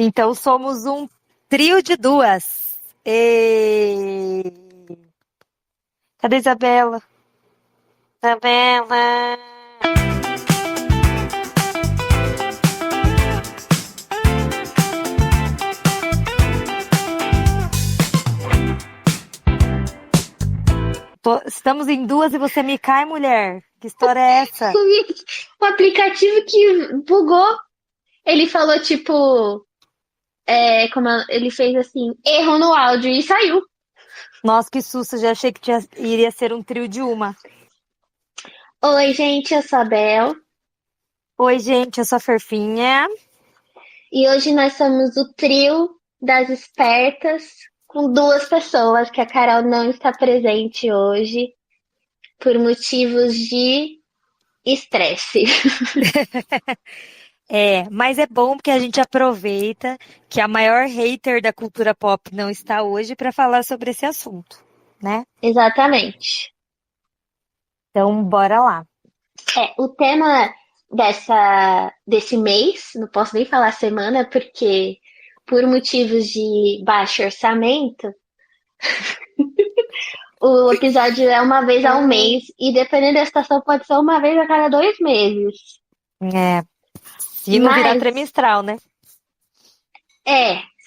Então somos um trio de duas. E... Cadê a Isabela? Isabela! Estamos em duas e você me cai, mulher. Que história é essa? O aplicativo que bugou, ele falou tipo, ele fez assim, erro no áudio e saiu. Nossa, que susto. Já achei que iria ser um trio de uma. Oi, gente, eu sou a Bel Oi, gente, eu sou a Ferfinha. e hoje nós somos o trio das espertas com duas pessoas que a Carol não está presente hoje por motivos de estresse. Mas é bom porque a gente aproveita que a maior hater da cultura pop não está hoje para falar sobre esse assunto, né? Exatamente. Então, bora lá. O tema desse mês, não posso nem falar semana, porque por motivos de baixo orçamento, o episódio é uma vez ao mês e dependendo da estação pode ser uma vez a cada 2 meses. É, se não virar Mas, trimestral, né?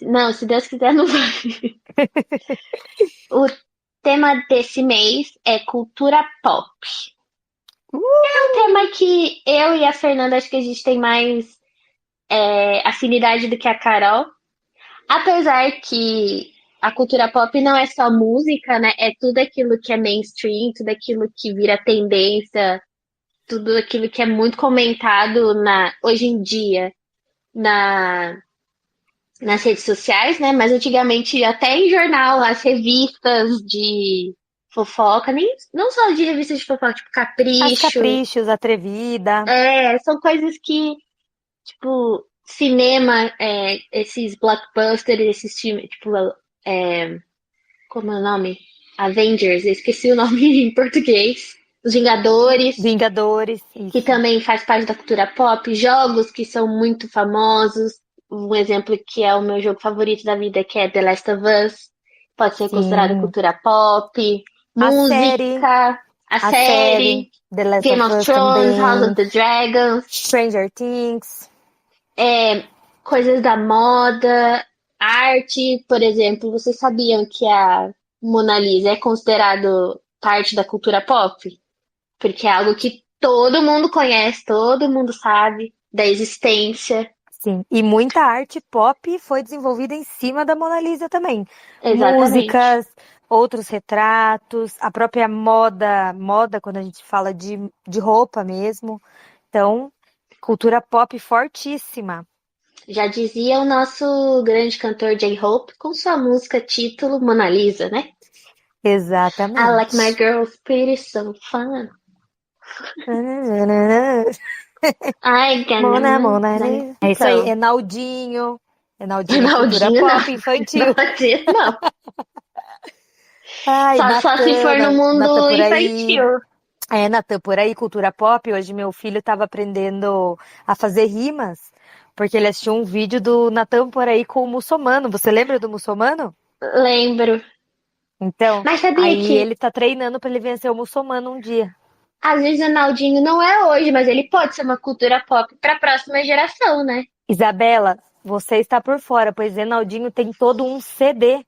não, se Deus quiser não vai. O tema desse mês é cultura pop. É um tema que eu e a Fernanda acho que a gente tem mais afinidade do que a Carol. Apesar que a cultura pop não é só música, né? É tudo aquilo que é mainstream, tudo aquilo que vira tendência, tudo aquilo que é muito comentado hoje em dia na, nas redes sociais, né? Mas antigamente até em jornal, as revistas de fofoca, nem, não só de revistas de fofoca, tipo As Capricho, caprichos, atrevida. são coisas que, tipo, cinema, esses blockbusters, esses filmes, tipo, como é o nome? Avengers, eu esqueci o nome em português. Os Vingadores, Vingadores, que isso. também faz parte da cultura pop. Jogos que são muito famosos. Um exemplo que é o meu jogo favorito da vida, que é The Last of Us. Pode ser considerado Sim. cultura pop. A série, Música, a a série, série, The Last Game of of Us Thrones, House of também, the Dragons, Stranger Things. coisas da moda, arte, por exemplo. Vocês sabiam que a Mona Lisa é considerado parte da cultura pop? Porque é algo que todo mundo conhece, todo mundo sabe da existência. Sim, e muita arte pop foi desenvolvida em cima da Mona Lisa também. Exatamente. Músicas, outros retratos, a própria moda quando a gente fala de roupa mesmo. Então, cultura pop fortíssima. Já dizia o nosso grande cantor J-Hope com sua música título Mona Lisa, né? I like my Exatamente. girls pretty so fun. I Mona, gonna... Mona Lisa. É isso aí, Então, Enaldinho. Enaldinho é cultura Ronaldinho não. pop infantil. Ronaldinho não. Ai, Só se for no Natan mundo por aí. infantil. Natan por aí, cultura pop. Hoje meu filho estava aprendendo a fazer rimas, porque ele assistiu um vídeo do Natan por aí com o muçulmano. Você lembra do muçulmano? Lembro. Então, Mas sabia aí que ele tá treinando para ele vencer o muçulmano um dia. às vezes o Ronaldinho não é hoje, mas ele pode ser uma cultura pop para a próxima geração, né? Isabela, você está por fora, pois Enaldinho tem todo um CD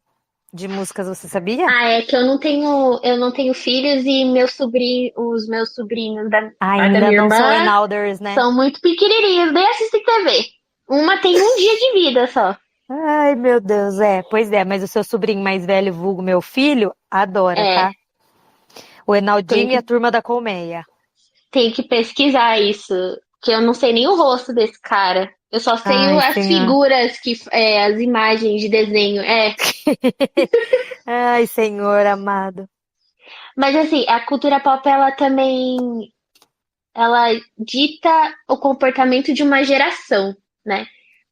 de músicas, você sabia? É que eu não tenho filhos e os meus sobrinhos da parte da Ainda minha não são irmã Enalders, né? são muito pequenininhos, nem assistem TV. Uma tem um dia de vida só. Ai, meu Deus, pois é, mas o seu sobrinho mais velho, vulgo meu filho, adora, É, tá? O tem Enaldinho e a que, turma da colmeia. tem que pesquisar isso, que eu não sei nem o rosto desse cara. Eu só sei Ai, as senhor. figuras as imagens de desenho. Ai, senhor amado. Mas assim, a cultura pop ela também ela dita o comportamento de uma geração, né?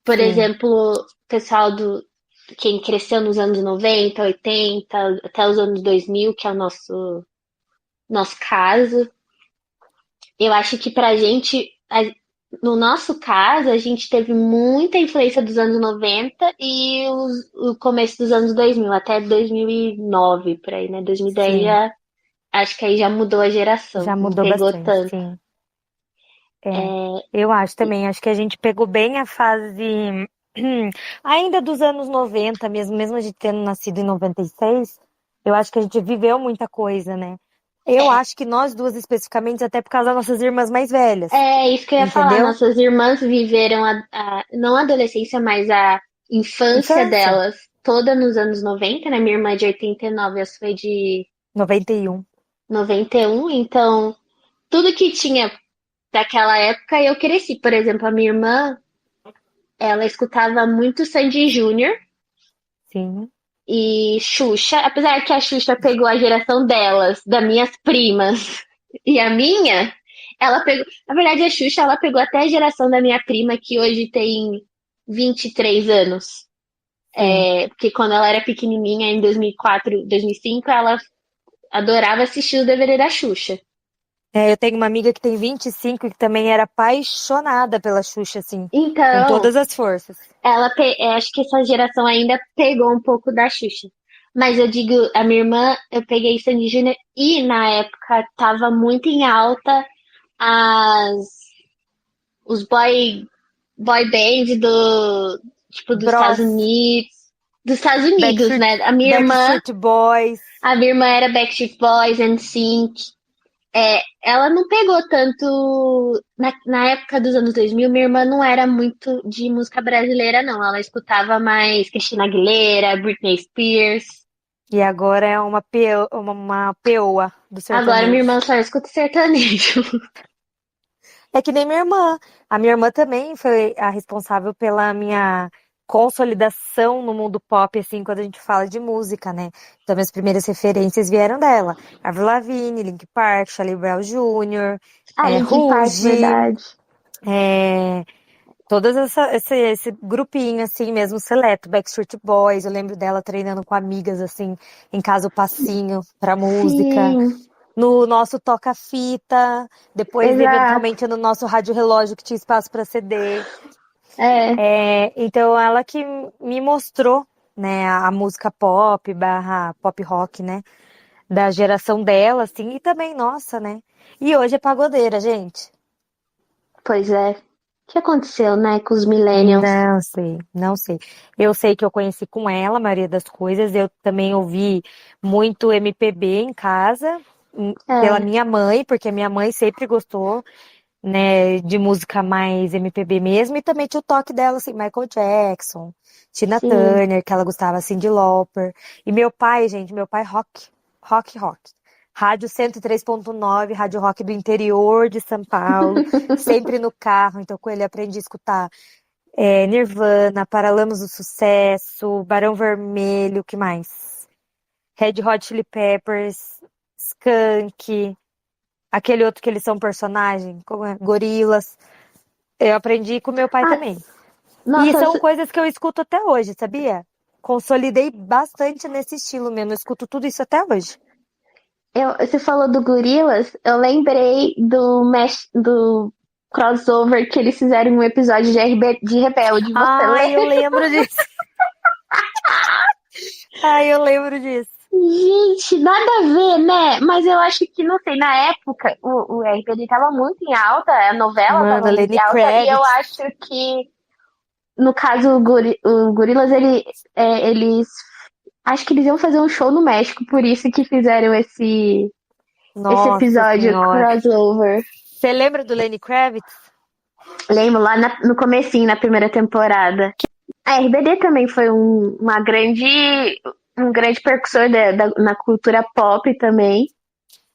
Por Sim, exemplo, o pessoal do quem cresceu nos anos 90, 80, até os anos 2000, que é o nosso caso. Eu acho que pra gente no nosso caso, a gente teve muita influência dos anos 90 e o começo dos anos 2000 até 2009, por aí, né? 2010 Sim, já, acho que aí já mudou a geração, já não mudou pegou bastante, tanto. sim. É, eu acho também. Acho que a gente pegou bem a fase ainda dos anos 90 mesmo, mesmo a gente tendo nascido em 96, eu acho que a gente viveu muita coisa, né? Eu acho que nós duas especificamente, até por causa das nossas irmãs mais velhas, É isso que eu ia falar. entendeu? Nossas irmãs viveram não a adolescência, mas a infância Infância, delas toda nos anos 90, né? Minha irmã é de 89, a sua é de 91. 91. Então, tudo que tinha daquela época eu cresci. Por exemplo, a minha irmã, ela escutava muito Sandy Júnior Sim. e Xuxa. Apesar que a Xuxa pegou a geração delas, das minhas primas e a minha, ela pegou. Na verdade, a Xuxa, ela pegou até a geração da minha prima, que hoje tem 23 anos. Sim. Porque quando ela era pequenininha, em 2004, 2005, ela adorava assistir o DVD da Xuxa. É, eu tenho uma amiga que tem 25 e que também era apaixonada pela Xuxa, assim, com Então, todas as forças. acho que essa geração ainda pegou um pouco da Xuxa. Mas eu digo, a minha irmã, eu peguei Sandy Júnior e na época tava muito em alta as os boy band dos Estados Bros, Unidos, Backstreet, né? Backstreet Boys. A minha irmã era Backstreet Boys, NSYNC. Ela não pegou tanto. Na época dos anos 2000, minha irmã não era muito de música brasileira, não. Ela escutava mais Christina Aguilera, Britney Spears. E agora é uma peoa do Agora minha sertanejo. irmã só escuta sertanejo. É que nem minha irmã. A minha irmã também foi a responsável pela minha consolidação no mundo pop, assim, quando a gente fala de música, né? Então, minhas primeiras referências vieram dela. Avril Lavigne, Linkin Park, Charlie Brown Jr., Ah, Linkin Park, Ruge, verdade. é, todas esse grupinho, assim, mesmo, seleto, Backstreet Boys. Eu lembro dela treinando com amigas, assim, em casa o passinho pra música. Sim, No nosso toca-fita, depois, exato. eventualmente, no nosso rádio relógio que tinha espaço para CD. É, Então, ela que me mostrou, né, a música pop, barra pop rock, né, da geração dela, assim, e também nossa, né. E hoje é pagodeira, gente. pois é. O que aconteceu, né, com os millennials? Não sei, não sei. Eu sei que eu conheci com ela a maioria das coisas. Eu também ouvi muito MPB em casa, pela É, minha mãe, porque a minha mãe sempre gostou, né, de música mais MPB mesmo, e também tinha o toque dela, assim, Michael Jackson, Tina sim. Turner, que ela gostava, Cyndi Lauper. E meu pai, gente, meu pai rock. Rádio 103.9, rádio rock do interior de São Paulo, sempre no carro, então com ele aprendi a escutar Nirvana, Paralamas do Sucesso, Barão Vermelho, o que mais? Red Hot Chili Peppers, Skank, aquele outro que eles são personagem, como é? Gorilas. Eu aprendi com meu pai Ah, também. E nossa, são coisas que eu escuto até hoje, sabia? Consolidei bastante nesse estilo mesmo. Eu escuto tudo isso até hoje. você falou do Gorilas, eu lembrei do crossover que eles fizeram em um episódio de de Rebelde. Você Ai, eu lembra? lembro disso. Ai, eu lembro disso. Gente, nada a ver, né? Mas eu acho que, não sei, na época o RBD tava muito em alta, a novela Mano, tava muito em Lenny alta, e eu Kravitz. acho que, no caso, o Gorillaz, eles. Acho que eles iam fazer um show no México, por isso que fizeram esse Nossa episódio senhora. crossover. Você lembra do Lenny Kravitz? Lembro lá no comecinho, na primeira temporada. A RBD também foi um grande percussor na cultura pop também.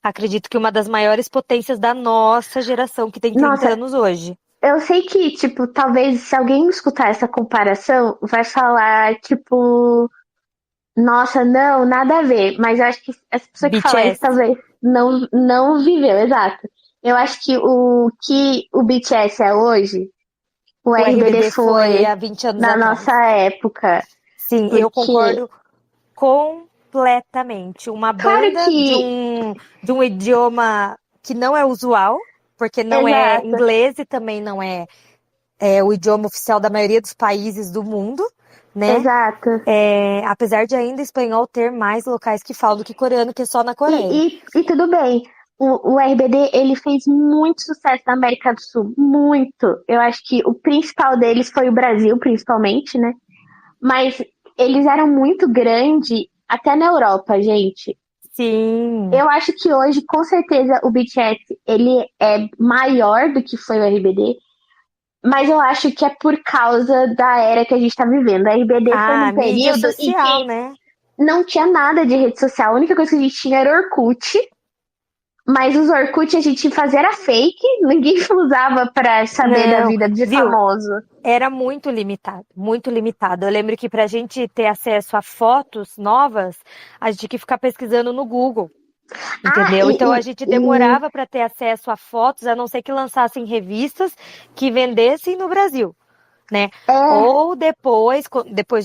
Acredito que uma das maiores potências da nossa geração, que tem 30 Nossa, anos hoje. eu sei que, tipo, talvez se alguém escutar essa comparação, vai falar, tipo, nossa, não, nada a ver. Mas eu acho que essa pessoa que fala isso BTS. talvez não viveu, exato. Eu acho que o BTS é hoje, o O RBD RBD foi foi há 20 anos na atrás. nossa época. Sim, eu Porque, concordo completamente. Uma claro banda de que um idioma que não é usual. porque não é Exato, inglês e também não é o idioma oficial da maioria dos países do mundo, né? exato. Apesar de ainda espanhol ter mais locais que falam do que coreano, que é só na Coreia. E tudo bem. O RBD, ele fez muito sucesso na América do Sul. Muito. Eu acho que o principal deles foi o Brasil, principalmente, né? Mas eles eram muito grandes até na Europa, gente. Sim. Eu acho que hoje, com certeza, o BTS, ele é maior do que foi o RBD. Mas eu acho que é por causa da era que a gente tá vivendo. A RBD foi num Mídia período em social, que né? não tinha nada de rede social. A única coisa que a gente tinha era Orkut. Mas os Orkut a gente fazia era fake, ninguém usava pra saber da Não, vida de viu? famoso. Era muito limitado, muito limitado. Eu lembro que para a gente ter acesso a fotos novas, a gente tinha que ficar pesquisando no Google, Ah, entendeu? Então a gente demorava para ter acesso a fotos, a não ser que lançassem revistas que vendessem no Brasil, né? é, Ou depois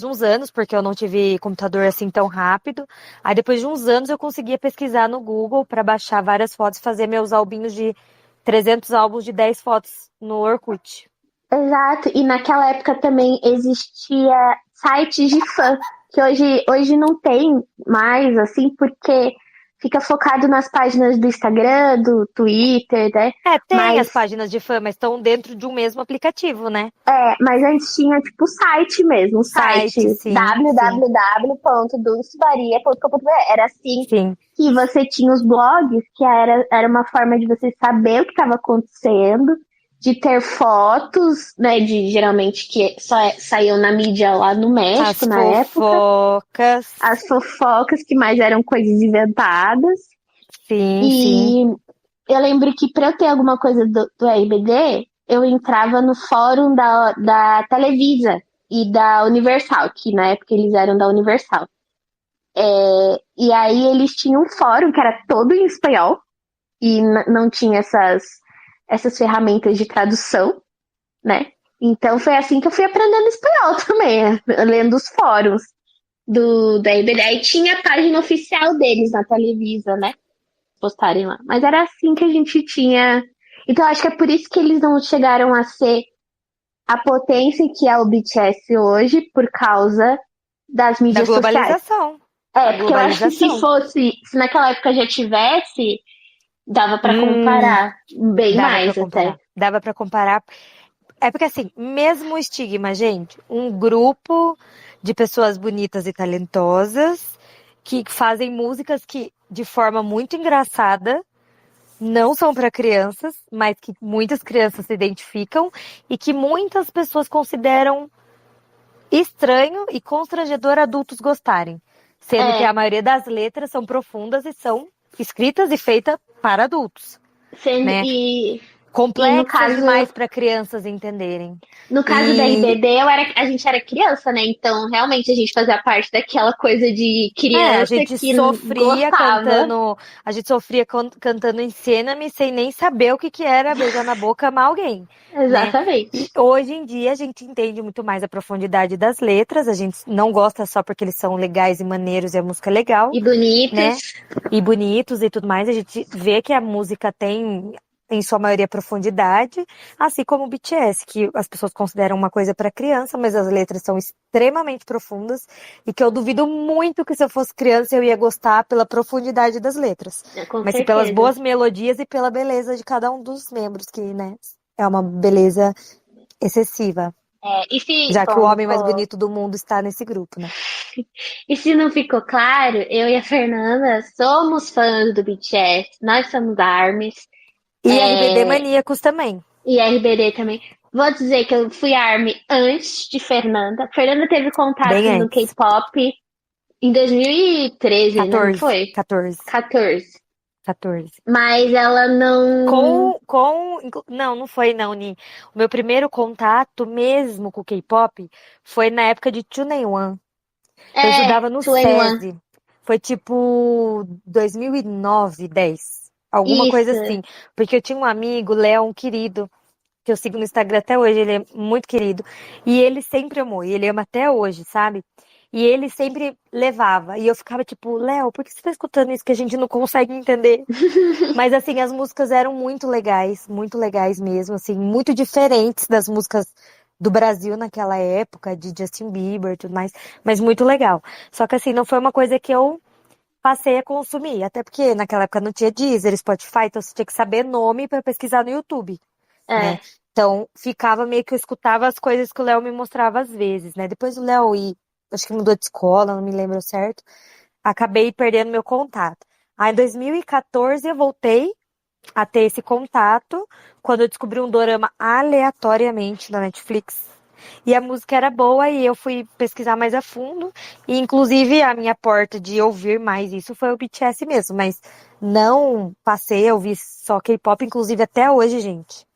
de uns anos, porque eu não tive computador assim tão rápido, aí depois de uns anos eu conseguia pesquisar no Google para baixar várias fotos e fazer meus albinhos de 300 álbuns de 10 fotos no Orkut. exato. E naquela época também existia sites de fã, que hoje não tem mais, assim, porque fica focado nas páginas do Instagram, do Twitter, né? Tem Mas as páginas de fã, mas estão dentro de um mesmo aplicativo, né? mas antes tinha, tipo, site mesmo, o site Site, sim, sim, www.dulcebaria.com.br. Era assim sim. que você tinha os blogs, que era uma forma de você saber o que estava acontecendo, de ter fotos, né, de geralmente que só saíam na mídia lá no México As na época, fofocas, as fofocas que mais eram coisas inventadas. sim, sim. E eu lembro que para eu ter alguma coisa do RBD, eu entrava no fórum da Televisa e da Universal, que na época eles eram da Universal. E aí eles tinham um fórum que era todo em espanhol e não tinha essas ferramentas de tradução, né? Então foi assim que eu fui aprendendo espanhol também, lendo os fóruns da RBD. Aí tinha a página oficial deles na Televisa, né? Postarem lá. Mas era assim que a gente tinha. Então acho que é por isso que eles não chegaram a ser a potência que é o BTS hoje, por causa das Da mídias sociais. globalização. A Porque eu acho que globalização. se naquela época já tivesse, dava pra Hum, comparar bem dava pra mais até. comparar. Dava pra comparar. É porque assim, mesmo o estigma, gente, um grupo de pessoas bonitas e talentosas que fazem músicas que, de forma muito engraçada, não são para crianças, mas que muitas crianças se identificam e que muitas pessoas consideram estranho e constrangedor adultos gostarem, sendo que a É, maioria das letras são profundas e são escritas e feitas para adultos, sendo, né? e no Complexas caso, demais para crianças entenderem. no caso da E RBD, a gente era criança, né? Então, realmente, a gente fazia parte daquela coisa de a criança gente que sofria gostava. cantando, a gente sofria cantando Ensena-me sem nem saber o que que era beijar na boca amar alguém, né? E Exatamente. hoje em dia a gente entende muito mais a profundidade das letras, a gente não gosta só porque eles são legais e maneiros e a música é legal, E bonitos. né? E bonitos e tudo mais, a gente vê que a música tem em sua maioria profundidade, assim como o BTS, que as pessoas consideram uma coisa para criança, mas as letras são extremamente profundas e que eu duvido muito que se eu fosse criança eu ia gostar pela profundidade das letras, Com mas sim pelas certeza. boas melodias e pela beleza de cada um dos membros, que, né, é uma beleza excessiva, E se, já que o bom, homem mais bonito do mundo está nesse grupo, né? e se não ficou claro, eu e a Fernanda somos fãs do BTS, nós somos ARMYs, E RBD é, maníacos também, e RBD também. Vou dizer que eu fui ARMY antes de Fernanda. Fernanda teve bem contato no antes. K-pop em 2013, né? Não 14, foi? 14, 14. 14. Mas ela não. Não, não foi não, Ni. O meu primeiro contato mesmo com o K-pop foi na época de 2NE1. Eu estudava no 21. SESI. Foi tipo 2009, 10. Alguma coisa Isso. assim. Porque eu tinha um amigo, Léo, um querido, que eu sigo no Instagram até hoje, ele é muito querido. E ele sempre amou, e ele ama até hoje, sabe? E ele sempre levava. E eu ficava tipo, Léo, por que você tá escutando isso que a gente não consegue entender? Mas assim, as músicas eram muito legais mesmo, assim, muito diferentes das músicas do Brasil naquela época, de Justin Bieber e tudo mais, mas muito legal. Só que assim, não foi uma coisa que eu passei a consumir, até porque naquela época não tinha Deezer, Spotify, então você tinha que saber nome para pesquisar no YouTube, né? É. Então, ficava meio que eu escutava as coisas que o Léo me mostrava às vezes, né? Depois o Léo, acho que mudou de escola, não me lembro certo, acabei perdendo meu contato. Aí, em 2014, eu voltei a ter esse contato quando eu descobri um dorama aleatoriamente na Netflix. E a música era boa e eu fui pesquisar mais a fundo. E, inclusive, a minha porta de ouvir mais isso foi o BTS mesmo. Mas não passei a ouvir só K-pop, inclusive até hoje, gente.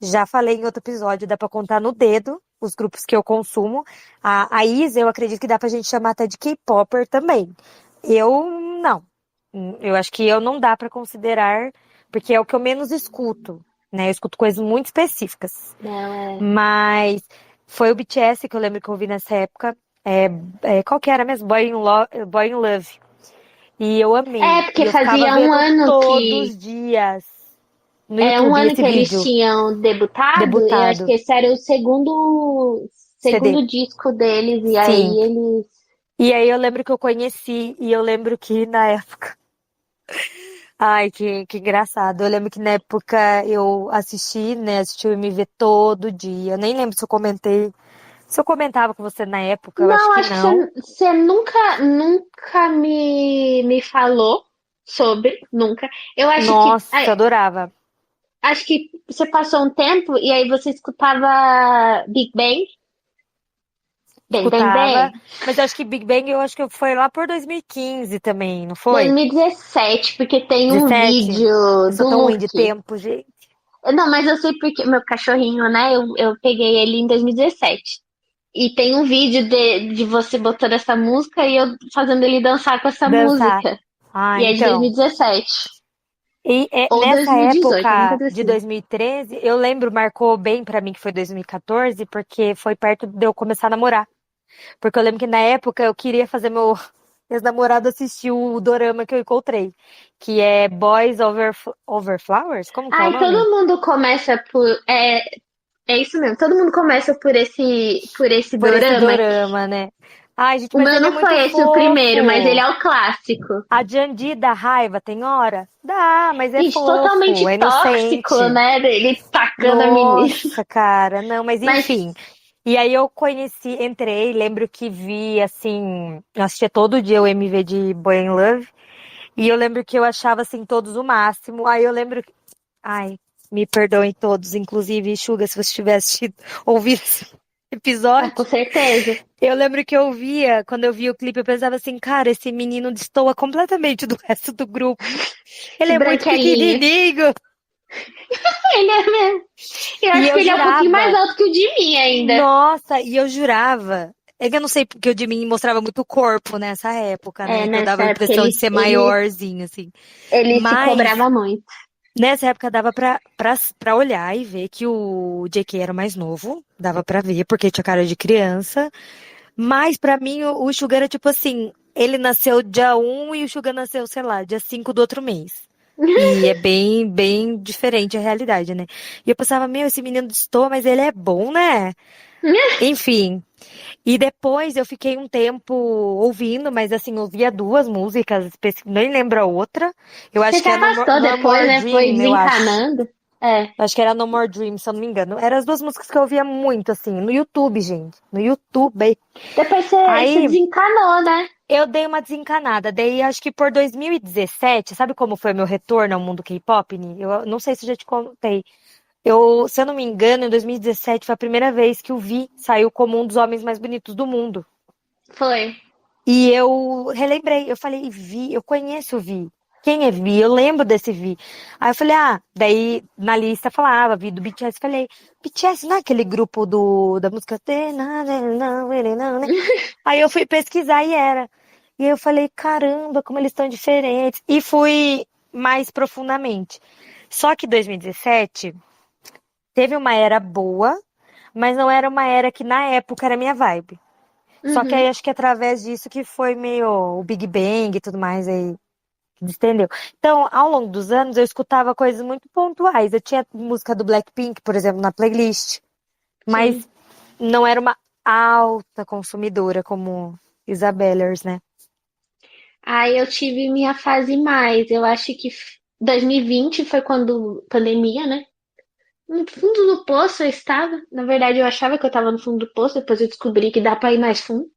Já falei em outro episódio, dá pra contar no dedo os grupos que eu consumo. A Isa, eu acredito que dá pra gente chamar até de K-popper também. Eu não. Eu acho que eu não dá pra considerar, porque é o que eu menos escuto, né? Eu escuto coisas muito específicas. Não, é. Mas foi o BTS que eu lembro que eu ouvi nessa época. Qual que era mesmo? Boy in Love. E eu É, amei. E porque eu ficava fazia um vendo ano todos que. os dias no É um YouTube ano esse que eles vídeo tinham debutado, e eu acho que debutado. esse era o segundo, CD. segundo disco deles, e Sim. aí eles. E aí eu lembro que eu conheci, e eu lembro que na época. Ai, que engraçado. Eu lembro que na época eu assisti, né? Assisti o MV todo dia. Eu nem lembro se eu comentei. Se eu comentava com você na época, eu acho Não, que acho que não. você nunca me falou sobre, nunca. Eu acho que, Nossa, eu adorava. acho que você passou um tempo e aí você escutava Big Bang, Bang Bang Escutava. Bang, Mas eu acho que Big Bang, eu acho que foi lá por 2015 também, não foi? 2017, porque tem um 17? vídeo Eu sou do tão ruim de Luke. tempo, gente. Não, mas eu sei porque meu cachorrinho, né? Eu peguei ele em 2017. E tem um vídeo de você botando essa música e eu fazendo ele dançar com essa Dançar. música. Ah, E é de então. 2017. E Ou nessa 2018, alguma época coisa de assim. 2013, eu lembro, marcou bem pra mim que foi 2014, porque foi perto de eu começar a namorar. Porque eu lembro que na época eu queria fazer meu ex-namorado assistir o dorama que eu encontrei, que é Over Flowers? Como que é o Ai, nome? todo mundo começa por. É isso mesmo, todo mundo começa por esse Por esse dorama. dorama, né? Ai, gente, O mas meu ele é não muito foi esse o primeiro, mas ele fofo. é o clássico. A Jandy dá raiva, tem hora? Dá, mas é Gente, fofo, totalmente é tóxico, inocente. né? Ele tacando a menina. Nossa, cara, não, mas enfim. Mas E aí eu conheci, entrei, lembro que vi, assim, eu assistia todo dia o MV de Boy in Love, e eu lembro que eu achava, assim, todos o máximo. Aí eu lembro, ai, me perdoem todos, inclusive, Suga, se você tiver assistido, ouvido esse com episódio. certeza. Eu lembro que eu via, quando eu via o clipe, eu pensava assim, cara, esse menino destoa completamente do resto do grupo. Ele Esse é muito branquelinho. pequenininho. Ele é mesmo. Eu E acho que eu ele é um pouquinho mais jurava, alto que o de mim ainda. nossa, e eu jurava. É que eu não sei porque o de mim mostrava muito corpo nessa época, né? É, Então dava nessa a época impressão de ser maiorzinho, assim. ele se Mas cobrava muito. nessa época dava pra olhar e ver que o JK era o mais novo. Dava pra ver, porque tinha cara de criança. Mas pra mim o Suga era tipo assim, ele nasceu dia 1 e o Suga nasceu, sei lá, dia 5 do outro mês. E é bem, bem diferente a realidade, né? E eu pensava, meu, esse menino destoa, mas ele é bom, né? Enfim. E depois eu fiquei um tempo ouvindo, mas assim, ouvia duas músicas, nem lembro a outra. Eu Você acho se que é afastou No depois, More né? Foi Dream, eu acho. desencanando. É. Eu acho que era No More Dream, se eu não me engano. Eram as duas músicas que eu ouvia muito, assim, no YouTube, gente. No YouTube. Depois você Aí desencanou, né? eu dei uma desencanada. Daí acho que por 2017, sabe como foi meu retorno ao mundo K-pop, Ni? Eu não sei se eu já te contei. Se eu não me engano, em 2017 foi a primeira vez que o Vi saiu como um dos homens mais bonitos do mundo. Foi. E eu relembrei, eu falei, Vi, eu conheço o Vi. Quem é Vi? Eu lembro desse Vi. Aí eu falei, daí na lista falava, Vi do BTS. Falei, BTS não é aquele grupo da música. Né? Aí eu fui pesquisar e era. E aí eu falei, caramba, como eles estão diferentes. E fui mais profundamente. Só que 2017 teve uma era boa, mas não era uma era que na época era minha vibe. Só que aí Uhum. acho que através disso que foi meio o Big Bang e tudo mais aí, que entendeu? Então, ao longo dos anos, eu escutava coisas muito pontuais. Eu tinha música do Blackpink, por exemplo, na playlist, Sim. mas não era uma alta consumidora como Isabellers, né? Aí eu tive minha fase mais. Eu acho que 2020 foi quando pandemia, né? No fundo do poço eu estava. Na verdade, eu achava que eu estava no fundo do poço, depois eu descobri que dá pra ir mais fundo.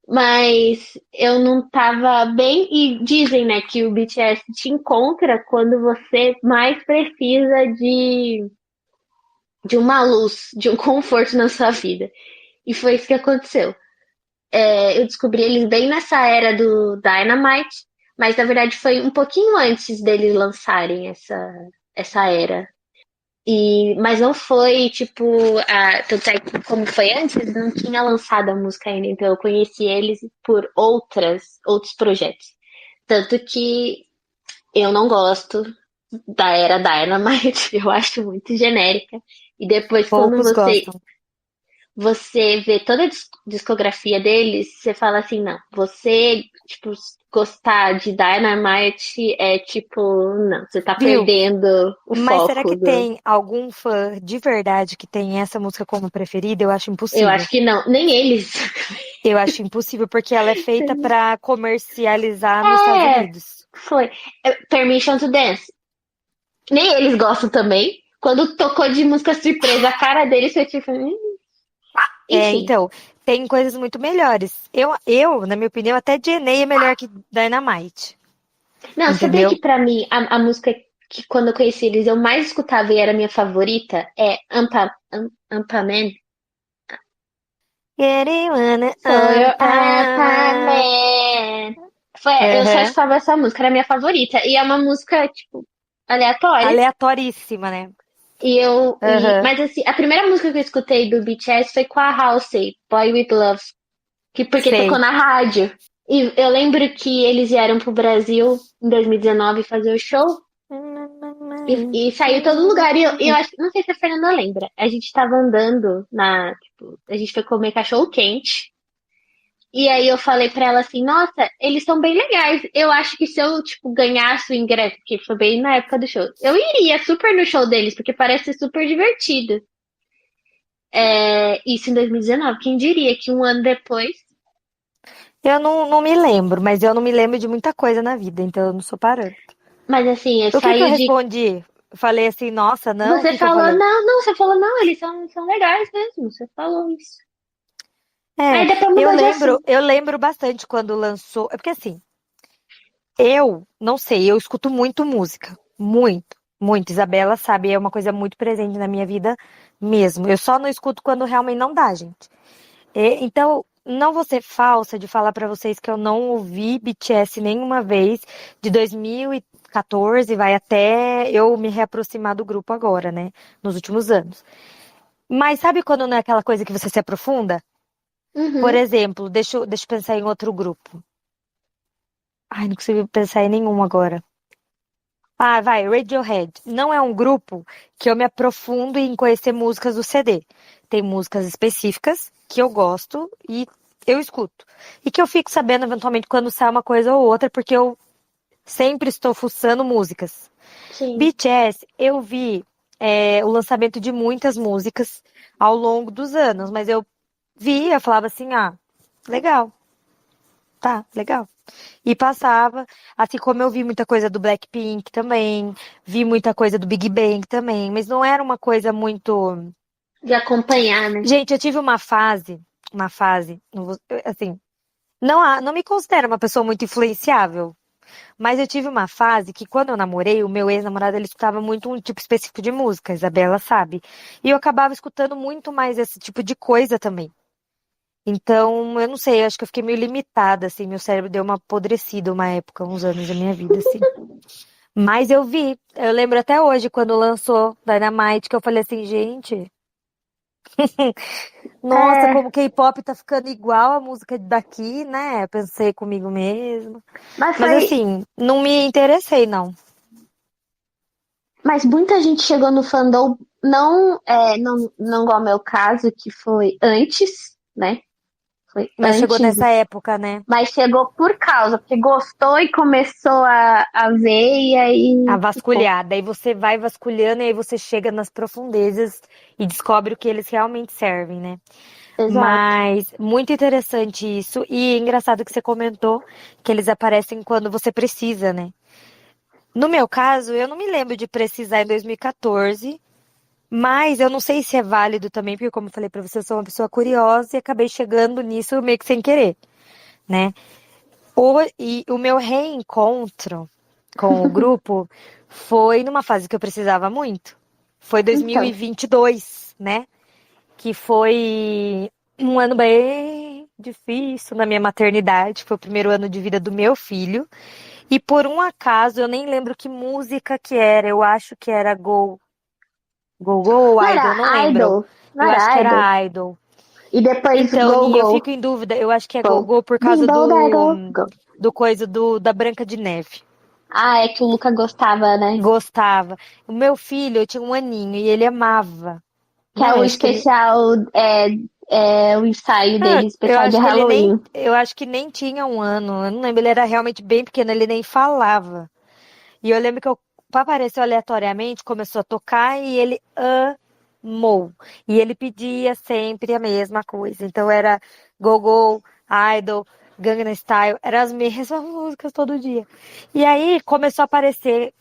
Mas eu não estava bem. E dizem, né, que o BTS te encontra quando você mais precisa de uma luz, de um conforto na sua vida. E foi isso que aconteceu. Eu descobri eles bem nessa era do Dynamite, mas na verdade foi um pouquinho antes deles lançarem essa era. Mas não foi tipo, tanto é que como foi antes, não tinha lançado a música ainda, então eu conheci eles por outros projetos. Tanto que eu não gosto da era Dynamite, eu acho muito genérica. E depois quando Poucos você gostam. você vê toda a discografia deles, você fala assim, não, você, tipo, gostar de Dynamite é tipo, não, você tá Viu? perdendo o Mas será foco que do. tem algum fã de verdade que tem essa música como preferida? Eu acho Eu impossível. acho que não, nem eles. Eu acho impossível porque ela é feita pra comercializar nos Estados É, Unidos. foi. Permission to Dance. Nem eles gostam também. Quando tocou de música surpresa, a cara deles foi tipo. É, Enfim. então, tem coisas muito melhores. Na minha opinião, até DNA é melhor que Dynamite. Não, sabia que Entendeu? pra mim a música que quando eu conheci eles eu mais escutava e era minha favorita é Ampaman. Anyone, For your Anpa. apartment. Eu só Aham. escutava essa música, era a minha favorita. E é uma música, tipo, aleatória. Aleatoríssima, né? Aham. Mas assim, a primeira música que eu escutei do BTS foi com a Halsey, Boy With Love, porque tocou Sei. na rádio. E eu lembro que eles vieram pro Brasil em 2019 fazer o show e saiu todo lugar. E eu acho, não sei se a Fernanda lembra, a gente tava andando a gente foi comer cachorro quente. E aí eu falei pra ela assim, nossa, eles são bem legais. Eu acho que se eu, tipo, ganhasse o ingresso, porque foi bem na época do show, eu iria super no show deles, porque parece ser super divertido. Isso em 2019. Quem diria que um ano depois. Eu não me lembro, mas eu não me lembro de muita coisa na vida, então eu não sou parâmetro. Mas assim, eu O que que eu saí de. respondi? Falei assim, nossa, não, o Você que que eu falou, falei? não, não, você falou, não, eles são legais mesmo. Você falou isso. É, Aí depois eu mudou de lembro, assunto. eu lembro bastante quando lançou. É porque assim, eu não sei, eu escuto muito música. Muito, muito. Isabela sabe, é uma coisa muito presente na minha vida mesmo. Eu só não escuto quando realmente não dá, gente. Então, não vou ser falsa de falar pra vocês que eu não ouvi BTS nenhuma vez de 2014, vai até eu me reaproximar do grupo agora, né? Nos últimos anos. Mas sabe quando não é aquela coisa que você se aprofunda? Por Uhum. exemplo, deixa eu pensar em outro grupo. Ai, não consigo pensar em nenhum agora. Ah, vai, Radiohead. Não é um grupo que eu me aprofundo em conhecer músicas do CD. Tem músicas específicas que eu gosto e eu escuto. E que eu fico sabendo eventualmente quando sai uma coisa ou outra, porque eu sempre estou fuçando músicas. Sim. BTS, eu vi o lançamento de muitas músicas ao longo dos anos, mas eu via, eu falava assim, ah, legal, tá, legal. E passava, assim como eu vi muita coisa do Blackpink também, vi muita coisa do Big Bang também, mas não era uma coisa muito. De acompanhar, né? Gente, eu tive uma fase, assim, não me considero uma pessoa muito influenciável, mas eu tive uma fase que quando eu namorei, o meu ex-namorado ele escutava muito um tipo específico de música, a Isabela sabe, e eu acabava escutando muito mais esse tipo de coisa também. Então, eu não sei, eu acho que eu fiquei meio limitada, assim, meu cérebro deu uma apodrecida uma época, uns anos da minha vida, assim. Mas eu lembro até hoje, quando lançou Dynamite, que eu falei assim, gente, nossa, É, como o K-pop tá ficando igual a música daqui, né? Eu pensei comigo mesmo. mas Mas foi. assim, não me interessei, não. Mas muita gente chegou no fandom, não igual ao meu caso, que foi antes, né? Foi Mas chegou antes. nessa época, né? Mas chegou por causa, porque gostou e começou a ver, e A aí ficou. vasculhar. Daí você vai vasculhando e aí você chega nas profundezas e descobre o que eles realmente servem, né? Exato. Mas muito interessante isso. E engraçado que você comentou que eles aparecem quando você precisa, né? No meu caso, eu não me lembro de precisar em 2014, mas eu não sei se é válido também, porque como eu falei pra você, eu sou uma pessoa curiosa e acabei chegando nisso meio que sem querer, né? E o meu reencontro com o grupo foi numa fase que eu precisava muito. Foi Então, 2022, né? Que foi um ano bem difícil na minha maternidade. Foi o primeiro ano de vida do meu filho. E por um acaso, eu nem lembro que música que era. Eu acho que era Go ou não Idol, não era lembro. idol, não Eu acho que era idol. era Idol. E depois Então, go, Ni, eu fico go, em dúvida. Eu acho que é go. Go por causa Bimbo da go, go. do coisa da Branca de Neve. Ah, é que o Luca gostava, né? Gostava. O meu filho, eu tinha um aninho e ele amava. Que é Não, o eu acho que ele. especial, é o ensaio dele, Eu especial de acho que ele nem. Halloween. Eu acho que nem tinha um ano. Eu não lembro, ele era realmente bem pequeno, ele nem falava. E eu lembro que apareceu aleatoriamente, começou a tocar e ele amou. E ele pedia sempre a mesma coisa. Então era Go, Idol, Gangnam Style, eram as mesmas músicas todo dia. E aí começou a aparecer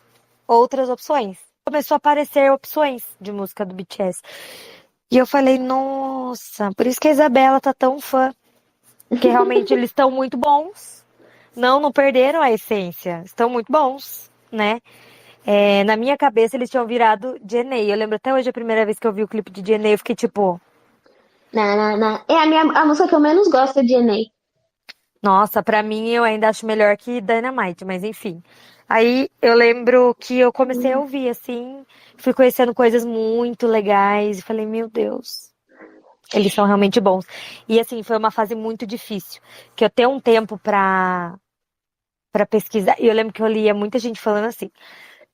outras opções. Começou a aparecer opções de música do BTS. E eu falei, nossa, por isso que a Isabela tá tão fã. Porque realmente eles estão muito bons. Não perderam a essência. Estão muito bons, né? É, na minha cabeça eles tinham virado Jennie. Eu lembro até hoje a primeira vez que eu vi o clipe de Jennie, eu fiquei tipo, É a música que eu menos gosto de Enei. nossa, pra mim eu ainda acho melhor que Dynamite, mas enfim. Aí eu lembro que eu comecei a ouvir assim, fui conhecendo coisas muito legais e falei, meu Deus, eles são realmente bons. E assim, foi uma fase muito difícil, que eu tenho um tempo pra pesquisar. E eu lembro que eu lia muita gente falando assim: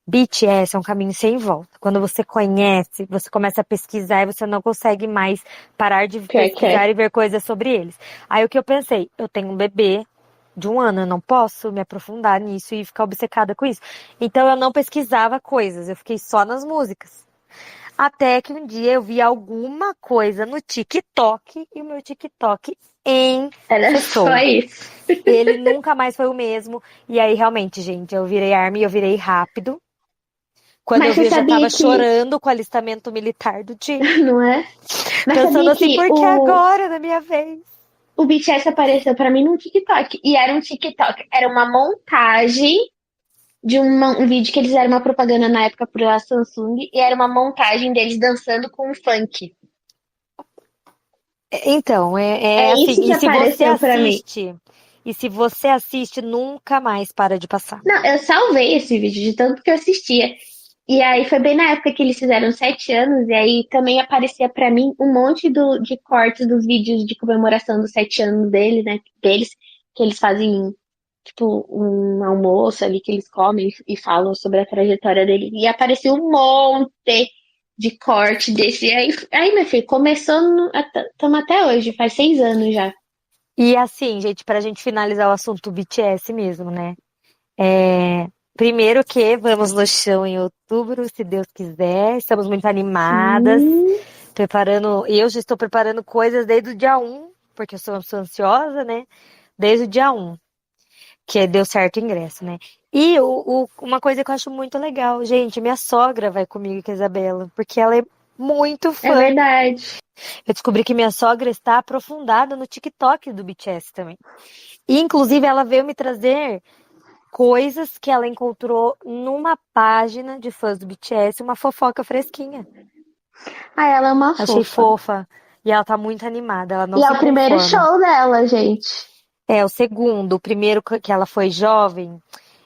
BTS é um caminho sem volta. Quando você conhece, você começa a pesquisar e você não consegue mais parar de Pior que é. pesquisar e ver coisas sobre eles. Aí o que eu pensei? Eu tenho um bebê de um ano, eu não posso me aprofundar nisso e ficar obcecada com isso. Então eu não pesquisava coisas, eu fiquei só nas músicas. Até que um dia eu vi alguma coisa no TikTok e o meu TikTok Era só enfestou. isso. Ele nunca mais foi o mesmo. E aí, realmente, gente, eu virei ARMY, eu virei rápido. Quando eu Mas vi, você eu já sabia tava que, chorando com o alistamento militar do Jin. não é? Mas Pensando sabia assim, que por que agora, na minha vez? o BTS apareceu pra mim num TikTok. E era um TikTok, era uma montagem de um vídeo que eles fizeram uma propaganda na época pra Samsung. E era uma montagem deles dançando com funk. Então, É é assim, isso que apareceu pra mim. e se você assiste, nunca mais para de passar. Não, eu salvei esse vídeo de tanto que eu assistia. E aí foi bem na época que eles fizeram 7 anos, e aí também aparecia pra mim um monte de cortes dos vídeos de comemoração dos 7 anos dele, né? Deles, que eles fazem tipo um almoço ali que eles comem e falam sobre a trajetória dele. E apareceu um monte de corte desse. Aí meu filho, começou. Estamos até hoje, faz 6 anos já. E assim, gente, pra gente finalizar o assunto BTS mesmo, né? É, primeiro que vamos no show em outubro, se Deus quiser. Estamos muito animadas, Sim. preparando. Eu já estou preparando coisas desde o dia 1, porque eu sou uma pessoa ansiosa, né? Desde o dia 1, que deu certo o ingresso, né? E uma coisa que eu acho muito legal, gente, minha sogra vai comigo com a Isabela, porque ela é muito É fã. verdade. Eu descobri que minha sogra está aprofundada no TikTok do BTS também. E, inclusive, ela veio me trazer coisas que ela encontrou numa página de fãs do BTS, uma fofoca fresquinha. Ah, ela é uma Achei fofa. fofa. E ela tá muito animada, ela não E é se o primeiro conforma. show dela, gente. É, o segundo, o primeiro que ela foi jovem,